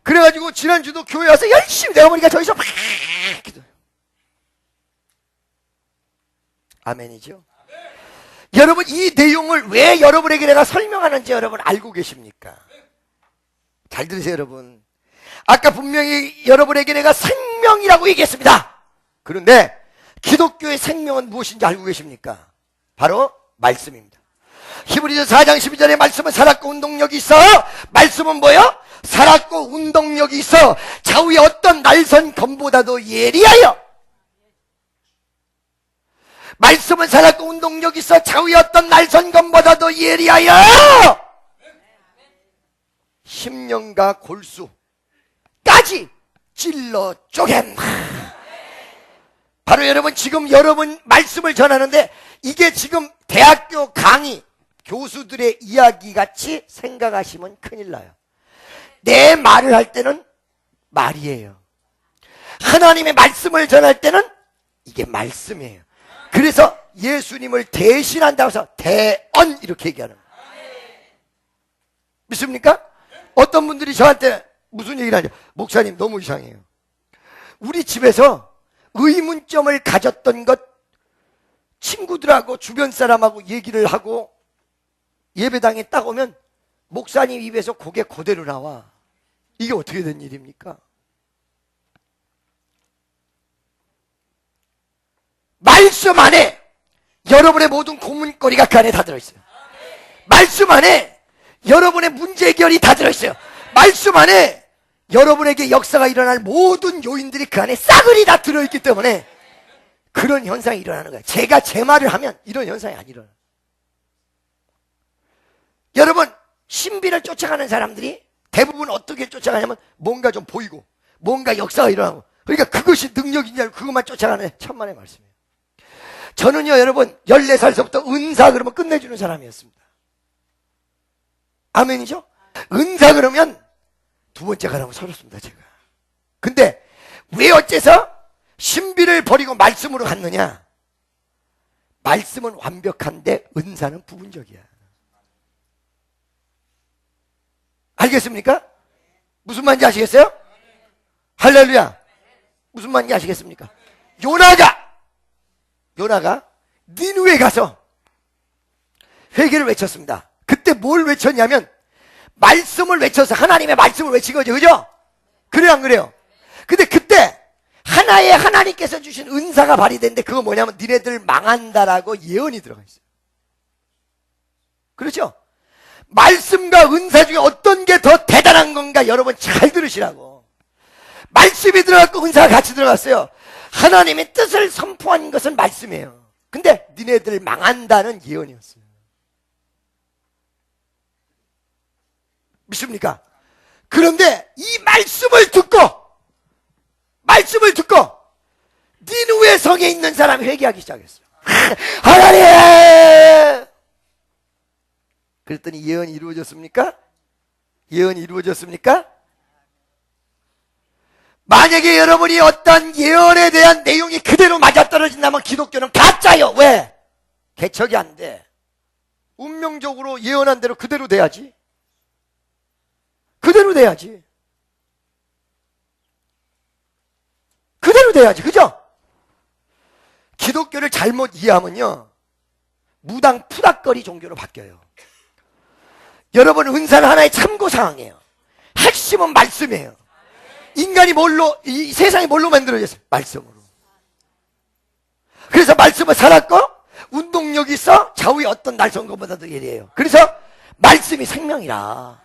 그래가지고 지난주도 교회 와서 열심히 내가 보니까 저기서 막 기도해요. 아멘이죠. 여러분, 이 내용을 왜 여러분에게 내가 설명하는지 여러분 알고 계십니까? 잘 들으세요, 여러분. 아까 분명히 여러분에게 내가 생명이라고 얘기했습니다. 그런데 기독교의 생명은 무엇인지 알고 계십니까? 바로 말씀입니다. 히브리서 4장 12절에 말씀은 살았고 운동력이 있어. 말씀은 뭐요? 살았고 운동력이 있어. 좌우의 어떤 날선 검보다도 예리하여. 말씀은 살았고 운동력이 있어. 좌우의 어떤 날선 검보다도 예리하여. 심령과 골수까지 찔러 쪼갠다. 바로 여러분, 지금 여러분 말씀을 전하는데 이게 지금 대학교 강의 교수들의 이야기 같이 생각하시면 큰일 나요. 내 말을 할 때는 말이에요. 하나님의 말씀을 전할 때는 이게 말씀이에요. 그래서 예수님을 대신한다고 해서 대언 이렇게 얘기하는 거예요. 믿습니까? 어떤 분들이 저한테 무슨 얘기를 하냐. 목사님, 너무 이상해요. 우리 집에서 의문점을 가졌던 것 친구들하고 주변 사람하고 얘기를 하고 예배당에 딱 오면 목사님 입에서 그게 그대로 나와. 이게 어떻게 된 일입니까? 말씀 안에 여러분의 모든 고민거리가 그 안에 다 들어있어요. 말씀 안에 여러분의 문제 해결이 다 들어있어요. 말씀 안에 여러분에게 역사가 일어날 모든 요인들이 그 안에 싸그리 다 들어있기 때문에 그런 현상이 일어나는 거예요. 제가 제 말을 하면 이런 현상이 안 일어나요. 여러분, 신비를 쫓아가는 사람들이 대부분 어떻게 쫓아가냐면 뭔가 좀 보이고 뭔가 역사가 일어나고, 그러니까 그것이 능력인지 알고 그것만 쫓아가는 천만의 말씀이에요. 저는요, 여러분, 14살서부터 은사 그러면 끝내주는 사람이었습니다. 아멘이죠? 은사 그러면 두 번째 가라고 서렸습니다, 제가. 근데 왜 어째서 신비를 버리고 말씀으로 갔느냐? 말씀은 완벽한데 은사는 부분적이야. 알겠습니까? 무슨 말인지 아시겠어요? 할렐루야. 무슨 말인지 아시겠습니까? 요나가 니느웨에 가서 회개를 외쳤습니다. 그때 뭘 외쳤냐면 말씀을 외쳐서 하나님의 말씀을 외친 거죠. 그죠? 그래요, 안 그래요? 근데 그때 하나의 하나님께서 주신 은사가 발휘됐는데 그거 뭐냐면 니네들 망한다라고 예언이 들어가 있어요. 그렇죠? 말씀과 은사 중에 어떤 게 더 대단한 건가 여러분 잘 들으시라고. 말씀이 들어갔고 은사가 같이 들어갔어요. 하나님의 뜻을 선포한 것은 말씀이에요. 근데 니네들 망한다는 예언이었어요. 믿습니까? 그런데 이 말씀을 듣고 니느웨 성에 있는 사람이 회개하기 시작했어요. 하나님! 그랬더니 예언이 이루어졌습니까? 예언이 이루어졌습니까? 만약에 여러분이 어떤 예언에 대한 내용이 그대로 맞아떨어진다면 기독교는 가짜요. 왜? 개척이 안 돼. 운명적으로 예언한 대로 그대로 돼야지. 그대로 돼야지. 그죠? 기독교를 잘못 이해하면요, 무당 푸닥거리 종교로 바뀌어요. 여러분, 은사는 하나의 참고사항이에요. 핵심은 말씀이에요. 인간이 이 세상이 뭘로 만들어졌어요? 말씀으로. 그래서 말씀을 살았고, 운동력이 있어, 좌우의 어떤 날선 것보다도 예리해요. 그래서 말씀이 생명이라.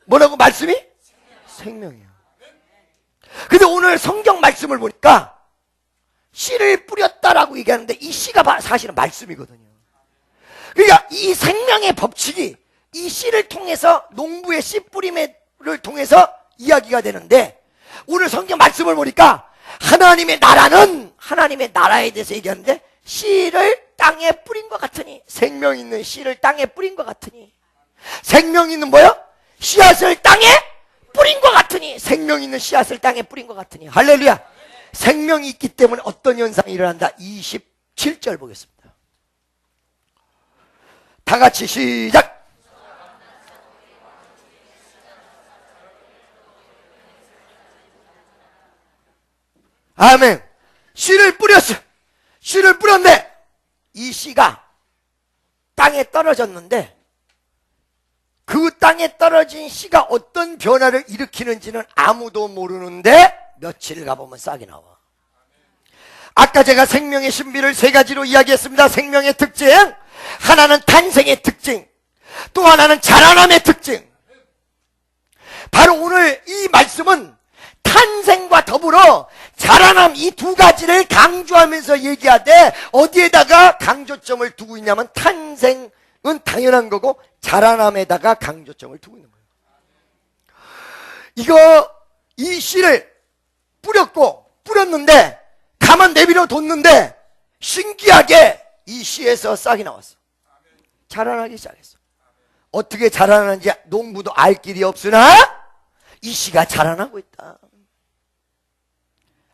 뭐라고? 말씀이? 생명이에요. 근데 오늘 성경 말씀을 보니까 씨를 뿌렸다라고 얘기하는데 이 씨가 사실은 말씀이거든요. 그러니까 이 생명의 법칙이 이 씨를 통해서, 농부의 씨 뿌림을 통해서 이야기가 되는데, 오늘 성경 말씀을 보니까 하나님의 나라는, 하나님의 나라에 대해서 얘기하는데, 씨를 땅에 뿌린 것 같으니, 생명 있는 씨를 땅에 뿌린 것 같으니, 생명 있는 뭐요? 씨앗을 땅에 뿌린 것 같으니, 생명 있는 씨앗을 땅에 뿌린 것 같으니. 할렐루야. 생명이 있기 때문에 어떤 현상이 일어난다. 27절 보겠습니다. 다 같이 시작. 아멘. 씨를 뿌렸어. 씨를 뿌렸는데 이 씨가 땅에 떨어졌는데, 그 땅에 떨어진 씨가 어떤 변화를 일으키는지는 아무도 모르는데 며칠 가보면 싹이 나와. 아까 제가 생명의 신비를 세 가지로 이야기했습니다. 생명의 특징, 하나는 탄생의 특징, 또 하나는 자라남의 특징. 바로 오늘 이 말씀은 탄생과 더불어 자라남, 이 두 가지를 강조하면서 얘기하되, 어디에다가 강조점을 두고 있냐면 탄생은 당연한 거고 자라남에다가 강조점을 두고 있는 거예요. 이 씨를 뿌렸는데 가만 내비려 뒀는데 신기하게 이 씨에서 싹이 나왔어. 자라나기 시작했어. 어떻게 자라나는지 농부도 알 길이 없으나 이 씨가 자라나고 있다.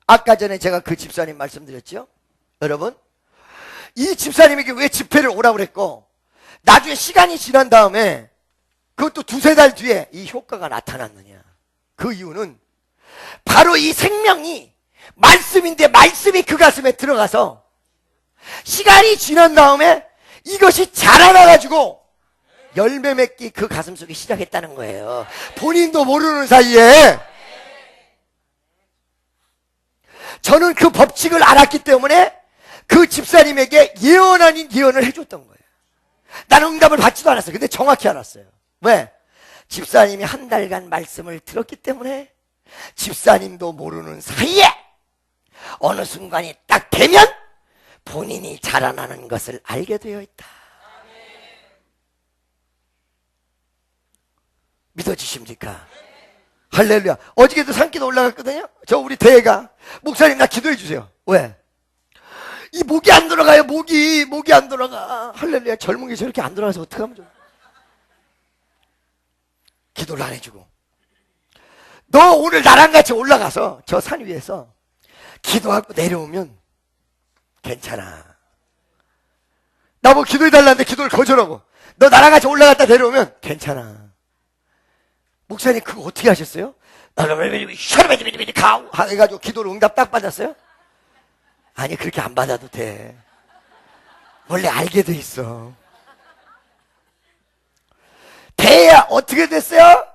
아까 전에 제가 그 집사님 말씀드렸죠? 여러분, 이 집사님에게 왜 집회를 오라고 그랬고, 나중에 시간이 지난 다음에, 그것도 두세 달 뒤에 이 효과가 나타났느냐. 그 이유는 바로 이 생명이 말씀인데, 말씀이 그 가슴에 들어가서 시간이 지난 다음에 이것이 자라나가지고 열매 맺기 그 가슴 속에 시작했다는 거예요. 본인도 모르는 사이에. 저는 그 법칙을 알았기 때문에 그 집사님에게 예언 아닌 예언을 해줬던 거예요. 나는 응답을 받지도 않았어요. 근데 정확히 알았어요. 왜? 집사님이 한 달간 말씀을 들었기 때문에 집사님도 모르는 사이에 어느 순간이 딱 되면 본인이 자라나는 것을 알게 되어 있다. 믿어지십니까? 할렐루야. 어저께도 산기도 올라갔거든요. 저 우리 대회가, 목사님 나 기도해 주세요. 왜? 이 목이 안 돌아가요. 목이 안 돌아가. 할렐루야. 젊은 게 저렇게 안 돌아가서 어떡하면 좋아. 기도를 안 해주고, 너 오늘 나랑 같이 올라가서 저 산 위에서 기도하고 내려오면 괜찮아. 나보고 기도해달라는데 기도를 거절하고, 너 나랑 같이 올라갔다 내려오면 괜찮아. 목사님 그거 어떻게 하셨어요? 해가지고 기도를 응답 딱 받았어요? 아니, 그렇게 안 받아도 돼. 원래 알게 돼 있어. 대야 어떻게 됐어요?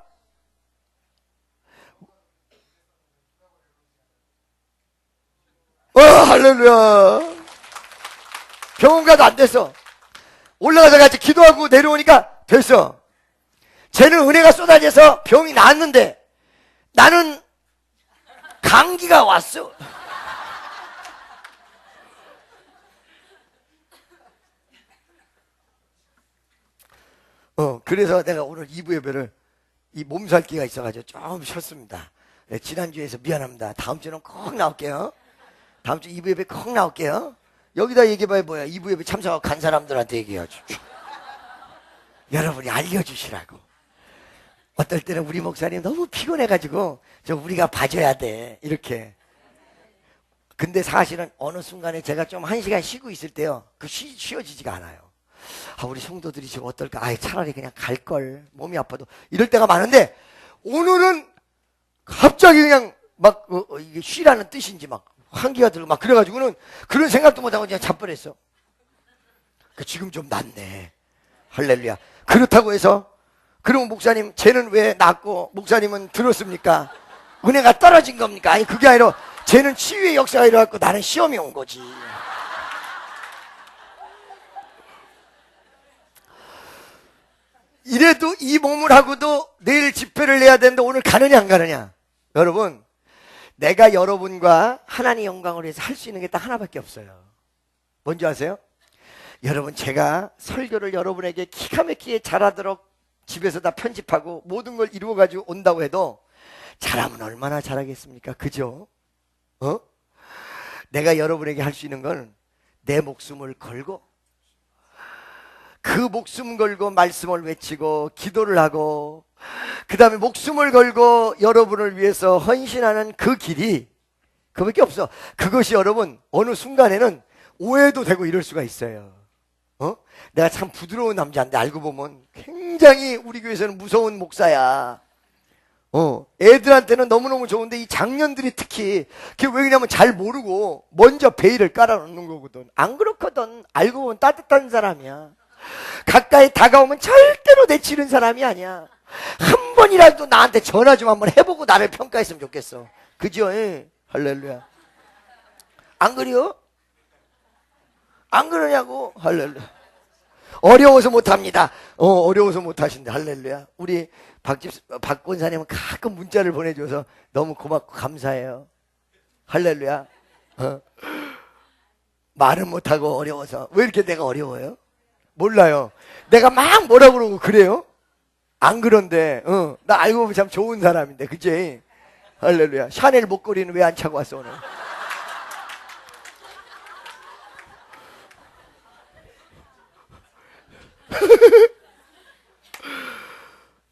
할렐루야. 병원 가도 안 됐어. 올라가서 같이 기도하고 내려오니까 됐어. 쟤는 은혜가 쏟아져서 병이 나았는데 나는 감기가 왔어. 그래서 내가 오늘 2부 예배를 이 몸살기가 있어가지고 좀 쉬었습니다. 네, 지난주에서 미안합니다. 다음 주는 꼭 나올게요. 다음 주 2부 예배 꼭 나올게요. 여기다 얘기해봐야 뭐야. 2부 예배 참석하고 간 사람들한테 얘기해야죠. 여러분이 알려주시라고. 어떨 때는 우리 목사님 너무 피곤해가지고 저 우리가 봐줘야 돼 이렇게. 근데 사실은 어느 순간에 제가 좀 1시간 쉬고 있을 때요, 쉬어지지가 않아요. 우리 성도들이 지금 어떨까? 차라리 그냥 갈걸, 몸이 아파도 이럴 때가 많은데, 오늘은 갑자기 그냥 막 이게 쉬라는 뜻인지 막 환기가 들고 막 그래가지고는 그런 생각도 못하고 그냥 자버렸어. 지금 좀 낫네. 할렐루야. 그렇다고 해서 그럼 목사님 쟤는 왜 낫고 목사님은 들었습니까? 은혜가 떨어진 겁니까? 아니 그게 아니라 쟤는 치유의 역사가 일어났고 나는 시험이 온 거지. 이래도 이 몸을 하고도 내일 집회를 해야 되는데 오늘 가느냐 안 가느냐. 여러분, 내가 여러분과 하나님의 영광을 위해서 할 수 있는 게 딱 하나밖에 없어요. 뭔지 아세요? 여러분, 제가 설교를 여러분에게 기가 막히게 잘하도록 집에서 다 편집하고 모든 걸 이루어가지고 온다고 해도 잘하면 얼마나 잘하겠습니까? 그죠? 내가 여러분에게 할 수 있는 건 내 목숨을 걸고 그 목숨 걸고 말씀을 외치고 기도를 하고 그 다음에 목숨을 걸고 여러분을 위해서 헌신하는 그 길이 그밖에 없어. 그것이 여러분 어느 순간에는 오해도 되고 이럴 수가 있어요. 내가 참 부드러운 남자인데 알고 보면 굉장히 우리 교회에서는 무서운 목사야. 애들한테는 너무너무 좋은데 이 장년들이 특히 그게 왜 그러냐면 잘 모르고 먼저 베일을 깔아놓는 거거든. 안 그렇거든. 알고 보면 따뜻한 사람이야. 가까이 다가오면 절대로 내치는 사람이 아니야. 한 번이라도 나한테 전화 좀 한번 해보고 나를 평가했으면 좋겠어. 그죠? 할렐루야. 안 그래요? 안 그러냐고. 할렐루야. 어려워서 못합니다. 어려워서 못하신다. 할렐루야. 우리 박 권사님은 가끔 문자를 보내줘서 너무 고맙고 감사해요. 할렐루야. 말은 못하고 어려워서. 왜 이렇게 내가 어려워요? 몰라요. 내가 막 뭐라 그러고 그래요? 안 그런데 나 알고 보면 참 좋은 사람인데 그치? 할렐루야. 샤넬 목걸이는 왜 안 차고 왔어 오늘?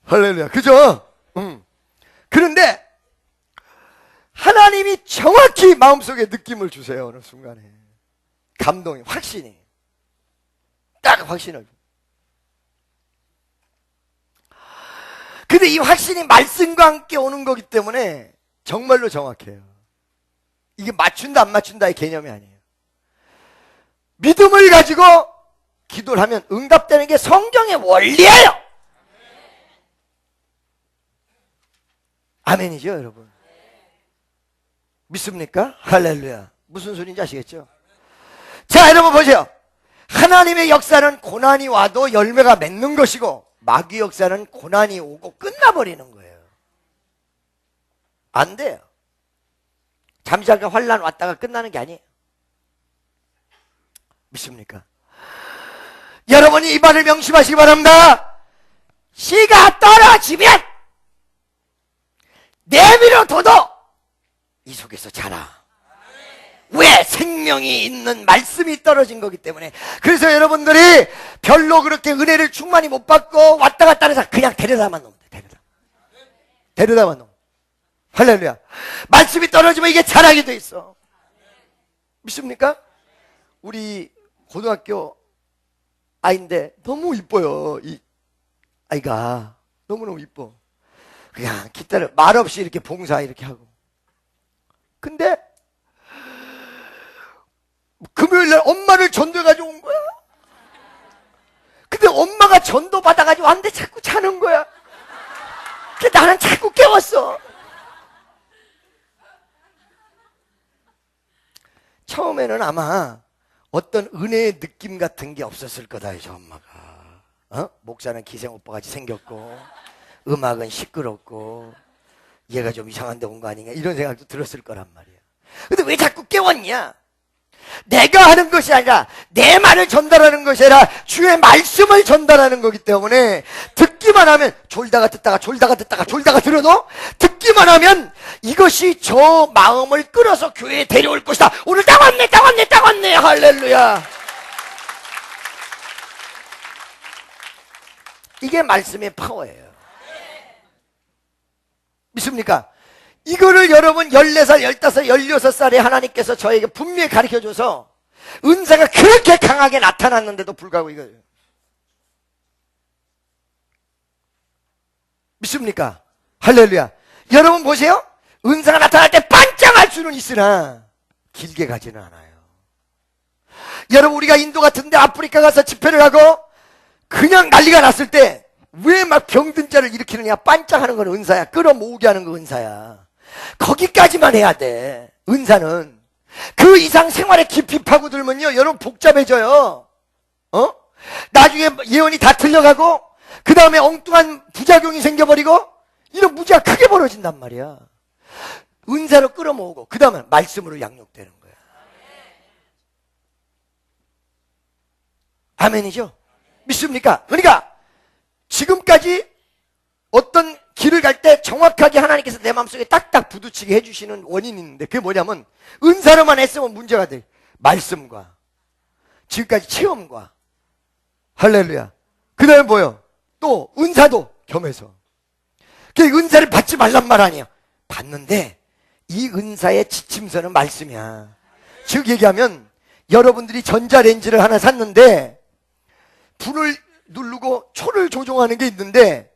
할렐루야. 그죠? 그런데 하나님이 정확히 마음속에 느낌을 주세요. 어느 순간에 감동이, 확신이 딱 확신을. 근데 이 확신이 말씀과 함께 오는 거기 때문에 정말로 정확해요. 이게 맞춘다 안 맞춘다의 개념이 아니에요. 믿음을 가지고 기도를 하면 응답되는 게 성경의 원리예요. 아멘이죠 여러분? 믿습니까? 할렐루야. 무슨 소리인지 아시겠죠? 자 여러분 보세요. 하나님의 역사는 고난이 와도 열매가 맺는 것이고 마귀 역사는 고난이 오고 끝나버리는 거예요. 안 돼요. 잠시 잠깐 환난 왔다가 끝나는 게 아니에요. 믿습니까? 여러분이 이 말을 명심하시기 바랍니다. 씨가 떨어지면 내밀어 둬도 이 속에서 자라. 왜? 생명이 있는 말씀이 떨어진 거기 때문에. 그래서 여러분들이 별로 그렇게 은혜를 충만히 못 받고 왔다 갔다 해서 그냥 데려다만 놓으면 돼. 데려다만 놓으면. 할렐루야. 말씀이 떨어지면 이게 자라게 돼 있어. 믿습니까? 우리 고등학교 아이인데 너무 이뻐요. 이 아이가 너무너무 이뻐. 그냥 기타를 말없이 이렇게 봉사 이렇게 하고. 근데 금요일날 엄마를 전도해가지고 온 거야. 근데 엄마가 전도 받아가지고 왔는데 자꾸 자는 거야. 근데 나는 자꾸 깨웠어. 처음에는 아마 어떤 은혜의 느낌 같은 게 없었을 거다, 저 엄마가. 목사는 기생오빠같이 생겼고 음악은 시끄럽고 얘가 좀 이상한 데 온 거 아닌가 이런 생각도 들었을 거란 말이야. 근데 왜 자꾸 깨웠냐? 내가 하는 것이 아니라 내 말을 전달하는 것이 아니라 주의 말씀을 전달하는 거기 때문에 듣기만 하면 졸다가 듣다가 들어도 듣기만 하면 이것이 저 마음을 끌어서 교회에 데려올 것이다. 오늘 딱 왔네. 할렐루야. 이게 말씀의 파워예요. 믿습니까? 이거를 여러분 14살, 15살, 16살에 하나님께서 저에게 분명히 가르쳐줘서 은사가 그렇게 강하게 나타났는데도 불구하고 이거예요. 믿습니까? 할렐루야. 여러분 보세요. 은사가 나타날 때 반짝할 수는 있으나 길게 가지는 않아요. 여러분, 우리가 인도 같은데 아프리카 가서 집회를 하고 그냥 난리가 났을 때 왜 막 병든 자를 일으키느냐? 반짝하는 건 은사야. 끌어모으게 하는 건 은사야. 거기까지만 해야 돼. 은사는. 그 이상 생활에 깊이 파고들면요, 여러분 복잡해져요. 나중에 예언이 다 틀려가고 그 다음에 엉뚱한 부작용이 생겨버리고 이런 문제가 크게 벌어진단 말이야. 은사로 끌어모으고 그 다음에 말씀으로 양육되는 거야. 아멘이죠? 믿습니까? 그러니까 지금까지 어떤 길을 갈 때 정확하게 하나님께서 내 마음속에 딱딱 부딪히게 해주시는 원인이 있는데, 그게 뭐냐면 은사로만 했으면 문제가 돼. 말씀과 지금까지 체험과, 할렐루야, 그 다음에 뭐요? 또 은사도 겸해서. 그 은사를 받지 말란 말 아니에요. 받는데 이 은사의 지침서는 말씀이야. 즉 얘기하면 여러분들이 전자레인지를 하나 샀는데 불을 누르고 초를 조종하는 게 있는데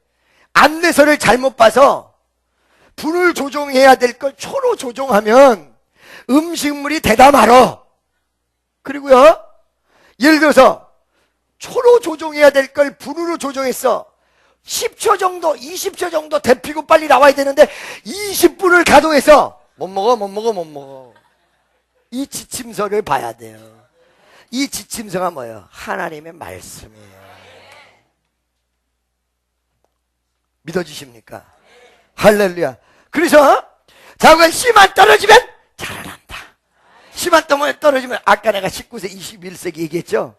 안내서를 잘못 봐서 불을 조종해야 될 걸 초로 조종하면 음식물이 되다 말어. 그리고요, 예를 들어서 초로 조종해야 될 걸 불으로 조종했어. 10초 정도, 20초 정도 데피고 빨리 나와야 되는데 20분을 가동해서 못 먹어. 이 지침서를 봐야 돼요. 이 지침서가 뭐예요? 하나님의 말씀이에요. 믿어지십니까? 할렐루야. 그래서 자가 씨만 떨어지면 자라난다. 씨만 떨어지면, 아까 내가 19세 21세기 얘기했죠.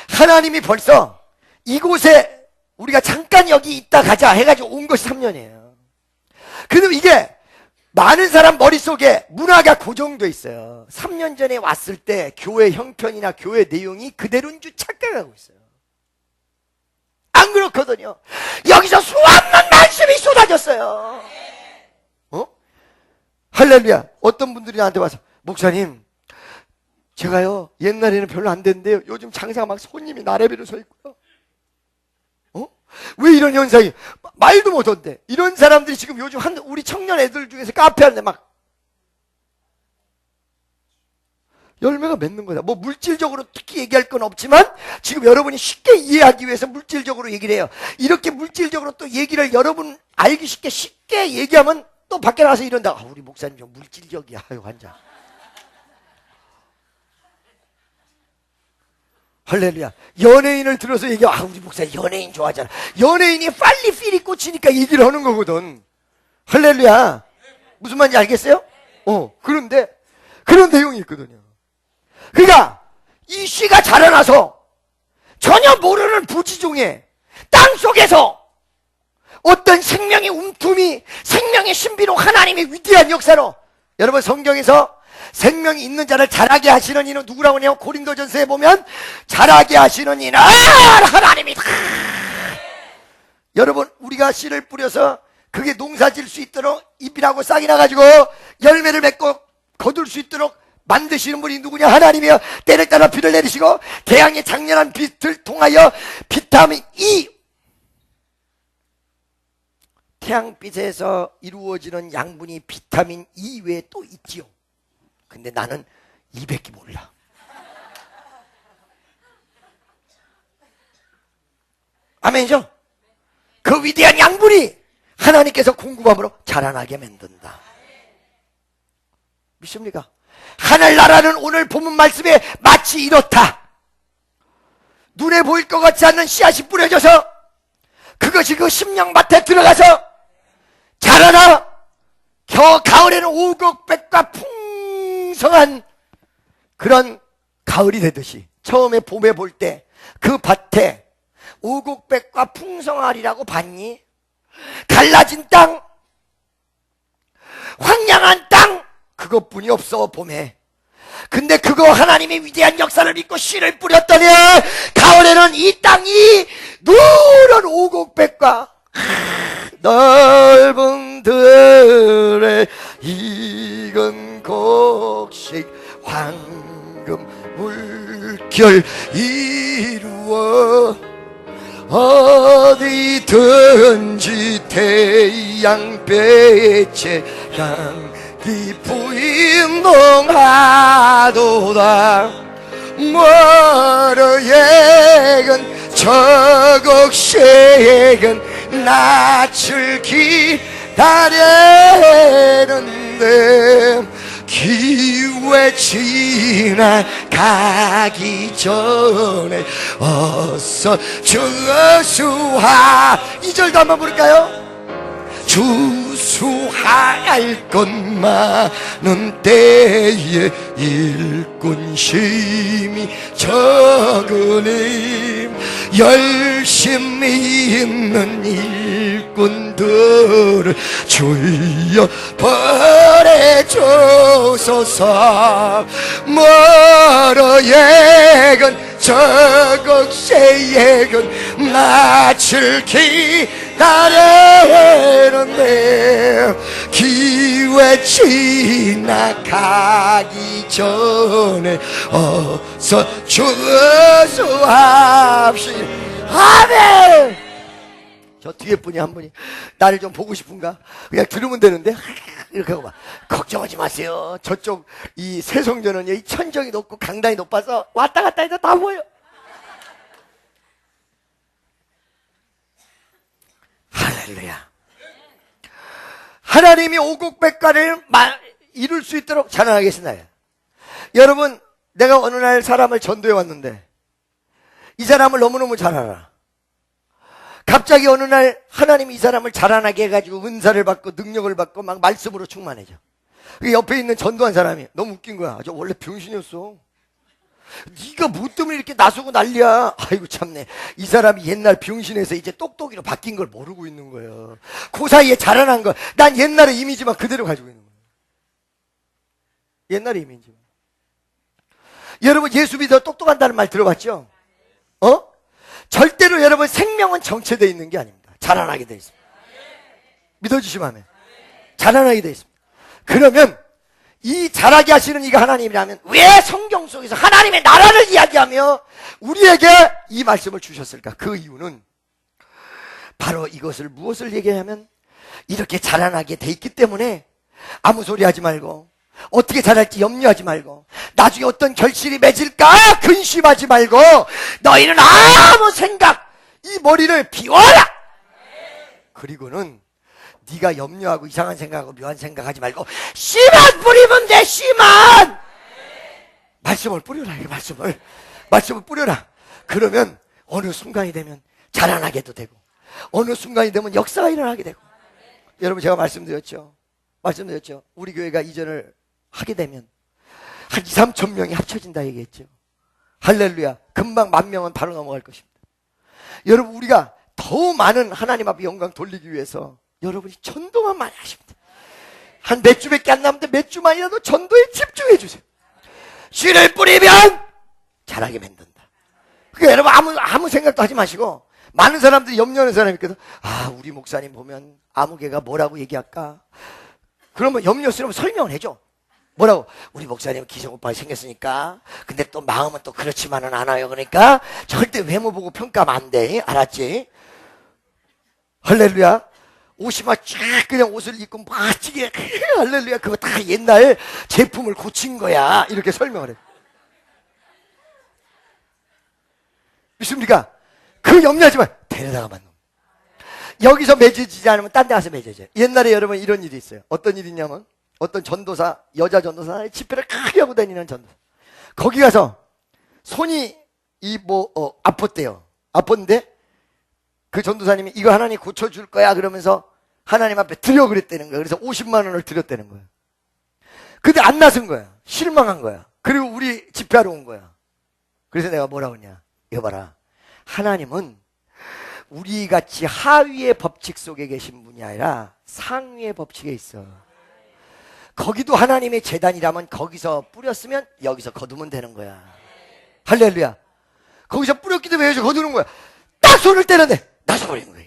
하나님이 벌써 이곳에 우리가 잠깐 여기 있다 가자 해가지고 온 것이 3년이에요. 그럼 이게 많은 사람 머릿속에 문화가 고정돼 있어요. 3년 전에 왔을 때 교회 형편이나 교회 내용이 그대로인 줄 착각하고 있어요. 안 그렇거든요. 여기서 수없는 말씀이 쏟아졌어요. 할렐루야. 어떤 분들이 나한테 와서, 목사님, 제가요 옛날에는 별로 안 됐는데요, 요즘 장사가 막 손님이 나래비로 서 있고요. 왜 이런 현상이? 말도 못한대. 이런 사람들이 지금 요즘 우리 청년 애들 중에서 카페 하는데 막 열매가 맺는 거다. 뭐 물질적으로 특히 얘기할 건 없지만 지금 여러분이 쉽게 이해하기 위해서 물질적으로 얘기를 해요. 이렇게 물질적으로 또 얘기를 여러분 알기 쉽게 얘기하면 또 밖에 나가서 이런다. 우리 목사님 좀 물질적이야. 아유, 환자. 할렐루야. 연예인을 들어서 얘기해. 우리 목사님 연예인 좋아하잖아. 연예인이 빨리 필이 꽂히니까 얘기를 하는 거거든. 할렐루야. 무슨 말인지 알겠어요? 그런데 그런 내용이 있거든요. 그러니까 이 씨가 자라나서 전혀 모르는 부지중에 땅속에서 어떤 생명의 움툼이, 생명의 신비로 하나님의 위대한 역사로, 여러분 성경에서 생명이 있는 자를 자라게 하시는 이는 누구라고 하냐면, 고린도전서에 보면 자라게 하시는 이는 하나님이다. 여러분, 우리가 씨를 뿌려서 그게 농사질 수 있도록 잎이라고 싹이 나가지고 열매를 맺고 거둘 수 있도록 만드시는 분이 누구냐? 하나님이여. 때를 따라 비를 내리시고 태양의 장렬한 빛을 통하여 비타민 E, 태양빛에서 이루어지는 양분이 비타민 E 외에 또 있지요. 근데 나는 200개 몰라. 아멘이죠? 그 위대한 양분이 하나님께서 공급함으로 자라나게 만든다. 믿습니까? 하늘나라는 오늘 본문 말씀에 마치 이렇다. 눈에 보일 것 같지 않는 씨앗이 뿌려져서 그것이 그 심령밭에 들어가서 자라나 가을에는 오곡백과 풍성한 그런 가을이 되듯이, 처음에 봄에 볼 때 그 밭에 오곡백과 풍성하리라고 봤니? 갈라진 땅, 황량한 땅, 그것뿐이 없어 봄에. 근데 그거 하나님의 위대한 역사를 믿고 씨를 뿌렸더니 가을에는 이 땅이 누런 오곡백과 넓은 들에 익은 곡식 황금 물결 이루어 어디든지 태양빛에 부인동하도다. 머러액은 저곡색은 낯을 기다리는데 기회 지나가기 전에 어서 주수하. 2절도 한번 부를까요? 주수할 것 많은 때에 일꾼심이 적으니 열심히 있는 일꾼들을 주여 보내주소서. 머러액은 저곡새액은 낯을 기다리는데 기회 지나가기 전에 어서 주수합시다. 아멘. 저 뒤에 분이 한 분이 나를 좀 보고 싶은가? 그냥 들으면 되는데 이렇게 하고 막 걱정하지 마세요. 저쪽 이 세성전은 이 천정이 높고 강단이 높아서 왔다 갔다 해도 다 보여. 할렐루야. 하나님이 오곡백과를 이룰 수 있도록 자랑하겠습니다. 여러분, 내가 어느 날 사람을 전도해 왔는데 이 사람을 너무너무 잘 알아. 갑자기 어느 날 하나님이 이 사람을 자라나게 해가지고 은사를 받고 능력을 받고 막 말씀으로 충만해져. 옆에 있는 전도한 사람이 너무 웃긴 거야. 저 원래 병신이었어. 네가 뭐 때문에 이렇게 나서고 난리야. 아이고 참네. 이 사람이 옛날 병신에서 이제 똑똑이로 바뀐 걸 모르고 있는 거예요. 그 사이에 자라난 거. 난 옛날의 이미지만 그대로 가지고 있는 거예요. 옛날의 이미지만. 여러분, 예수 믿어 똑똑한다는 말 들어봤죠? 절대로 여러분 생명은 정체되어 있는 게 아닙니다. 자라나게 되어 있습니다. 믿어주시면 하면 자라나게 되어 있습니다. 그러면 이 자라게 하시는 이가 하나님이라면 왜 성경 속에서 하나님의 나라를 이야기하며 우리에게 이 말씀을 주셨을까? 그 이유는 바로 이것을 무엇을 얘기하면 이렇게 자라나게 돼 있기 때문에 아무 소리 하지 말고 어떻게 자랄지 염려하지 말고 나중에 어떤 결실이 맺을까 근심하지 말고 너희는 아무 생각 이 머리를 비워라. 그리고는 네가 염려하고 이상한 생각하고 묘한 생각하지 말고 씨만 뿌리면 돼. 씨만 말씀을 뿌려라. 말씀을 뿌려라. 그러면 어느 순간이 되면 자라나게도 되고 어느 순간이 되면 역사가 일어나게 되고. 여러분, 제가 말씀드렸죠. 우리 교회가 이전을 하게 되면 한 2, 3천 명이 합쳐진다 얘기했죠. 할렐루야. 금방 10,000명은 바로 넘어갈 것입니다. 여러분, 우리가 더 많은 하나님 앞에 영광 돌리기 위해서 여러분이 전도만 많이 하십니다. 한 몇 주밖에 안 남는데 몇 주만이라도 전도에 집중해 주세요. 씨를 뿌리면 자라게 만든다. 그러니까 여러분 아무 생각도 하지 마시고, 많은 사람들이 염려하는 사람이 있거든. 우리 목사님 보면 아무개가 뭐라고 얘기할까? 그러면 염려스러우면 설명을 해줘. 뭐라고? 우리 목사님 기성오빠가 생겼으니까. 근데 또 마음은 또 그렇지만은 않아요. 그러니까 절대 외모 보고 평가하면 안 돼. 알았지? 할렐루야. 옷이 막 쫙 그냥 옷을 입고 멋지게 할렐루야. 그거 다 옛날 제품을 고친 거야. 이렇게 설명을 해. 믿습니까? 그 염려하지 마. 데려다가만 놈. 여기서 맺어지지 않으면 딴 데 가서 맺어져요. 옛날에 여러분 이런 일이 있어요. 어떤 일이 있냐면 어떤 전도사, 여자 전도사, 집회를 크게 하고 다니는 전도사. 거기 가서 손이 아팠대요. 아팠는데 그 전도사님이 이거 하나님 고쳐줄 거야 그러면서 하나님 앞에 드려 그랬다는 거야. 그래서 50만 원을 드렸다는 거야. 근데 안 나선 거야. 실망한 거야. 그리고 우리 집회하러 온 거야. 그래서 내가 뭐라고 했냐. 이거 봐라. 하나님은 우리 같이 하위의 법칙 속에 계신 분이 아니라 상위의 법칙에 있어. 거기도 하나님의 재단이라면 거기서 뿌렸으면 여기서 거두면 되는 거야. 할렐루야. 거기서 뿌렸기도 왜 여기서 거두는 거야. 딱 손을 떼는데 나서버리는 거야.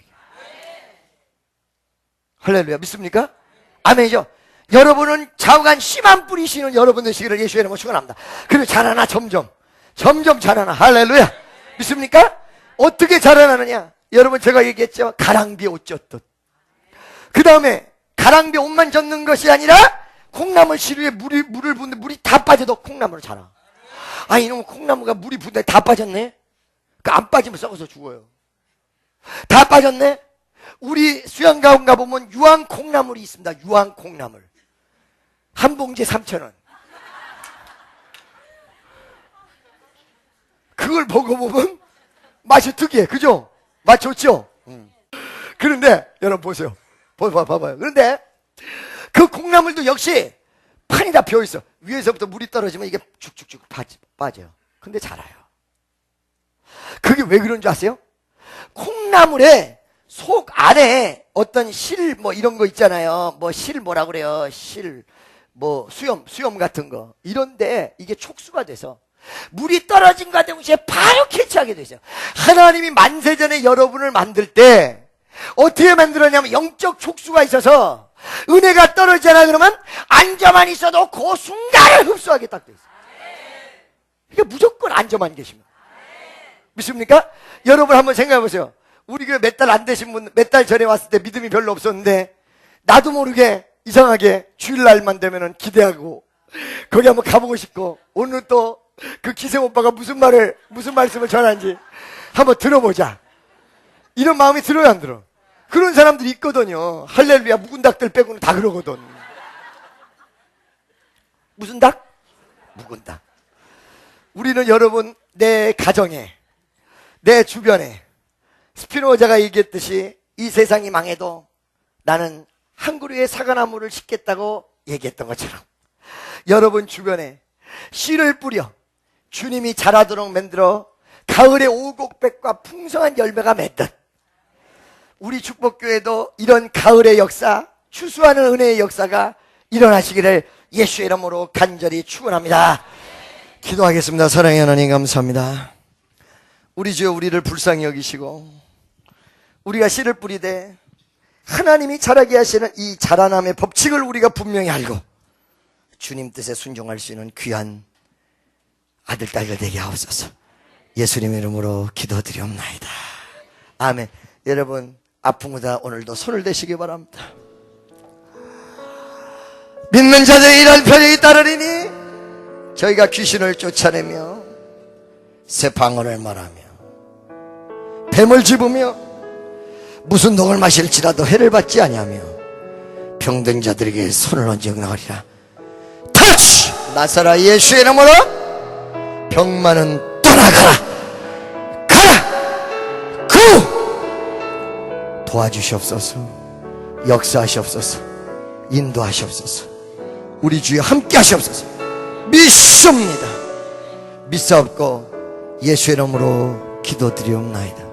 할렐루야. 믿습니까? 아멘이죠. 여러분은 좌우간 씨만 뿌리시는 여러분 되시기를 예수의 이름으로 축원합니다. 그리고 자라나 점점 자라나. 할렐루야. 믿습니까? 어떻게 자라나느냐. 여러분, 제가 얘기했죠. 가랑비에 옷 젖듯. 그 다음에 가랑비에 옷만 젖는 것이 아니라 콩나물 시루에 물을 부는데 물이 다 빠져도 콩나물은 자라. 아, 이놈 콩나무가 물이 부는데 다 빠졌네? 그 안 빠지면 썩어서 죽어요. 다 빠졌네? 우리 수양가원 가보면 유황 콩나물이 있습니다. 유황 콩나물. 한 봉지에 3,000원. 그걸 먹어보면 맛이 특이해. 그죠? 맛 좋죠? 그런데, 여러분 보세요. 봐봐요. 그런데, 그 콩나물도 역시 판이 다 비어있어. 위에서부터 물이 떨어지면 이게 쭉쭉쭉 빠져요. 근데 자라요. 그게 왜 그런 줄 아세요? 콩나물의 속 안에 어떤 실 뭐 이런 거 있잖아요. 뭐 실 뭐라 그래요? 실 뭐 수염 같은 거. 이런데 이게 촉수가 돼서 물이 떨어진과 동시에 바로 캐치하게 되죠. 하나님이 만세전에 여러분을 만들 때 어떻게 만들었냐면 영적 촉수가 있어서 은혜가 떨어지잖아. 그러면 앉아만 있어도 그 순간을 흡수하게 딱 돼 있어요. 그러니까 무조건 앉아만 계시면 믿습니까? 여러분 한번 생각해 보세요. 우리 교회 몇 달 안 되신 분, 몇 달 전에 왔을 때 믿음이 별로 없었는데 나도 모르게 이상하게 주일날만 되면은 기대하고 거기 한번 가보고 싶고 오늘 또 그 기생 오빠가 무슨 말씀을 전하는지 한번 들어보자. 이런 마음이 들어요, 안 들어? 그런 사람들이 있거든요. 할렐루야 묵은 닭들 빼고는 다 그러거든. 무슨 닭? 묵은 닭. 우리는 여러분 내 가정에 내 주변에 스피노자가 얘기했듯이 이 세상이 망해도 나는 한 그루의 사과나무를 심겠다고 얘기했던 것처럼 여러분 주변에 씨를 뿌려 주님이 자라도록 만들어 가을의 오곡백과 풍성한 열매가 맺듯 우리 축복교회도 이런 가을의 역사, 추수하는 은혜의 역사가 일어나시기를 예수의 이름으로 간절히 축원합니다. 기도하겠습니다. 사랑의 하나님 감사합니다. 우리 주여 우리를 불쌍히 여기시고 우리가 씨를 뿌리되 하나님이 자라게 하시는 이 자라남의 법칙을 우리가 분명히 알고 주님 뜻에 순종할 수 있는 귀한 아들 딸들 되게 하옵소서. 예수님의 이름으로 기도드리옵나이다. 아멘. 여러분 아픔보다 오늘도 손을 대시기 바랍니다. 믿는 자들의 일할 편이 따르리니 저희가 귀신을 쫓아내며 새 방언을 말하며 뱀을 집으며 무슨 독을 마실지라도 해를 받지 아니하며 병든 자들에게 손을 얹어 응하리라. 터치! 나사라 예수의 이름으로 병만은 떠나가라. 가라. 구! 도와주시옵소서. 역사하시옵소서. 인도하시옵소서. 우리 주여 함께 하시옵소서. 믿습니다. 믿사옵고 예수의 이름으로 기도드리옵나이다.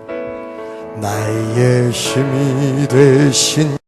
나의 힘이 되신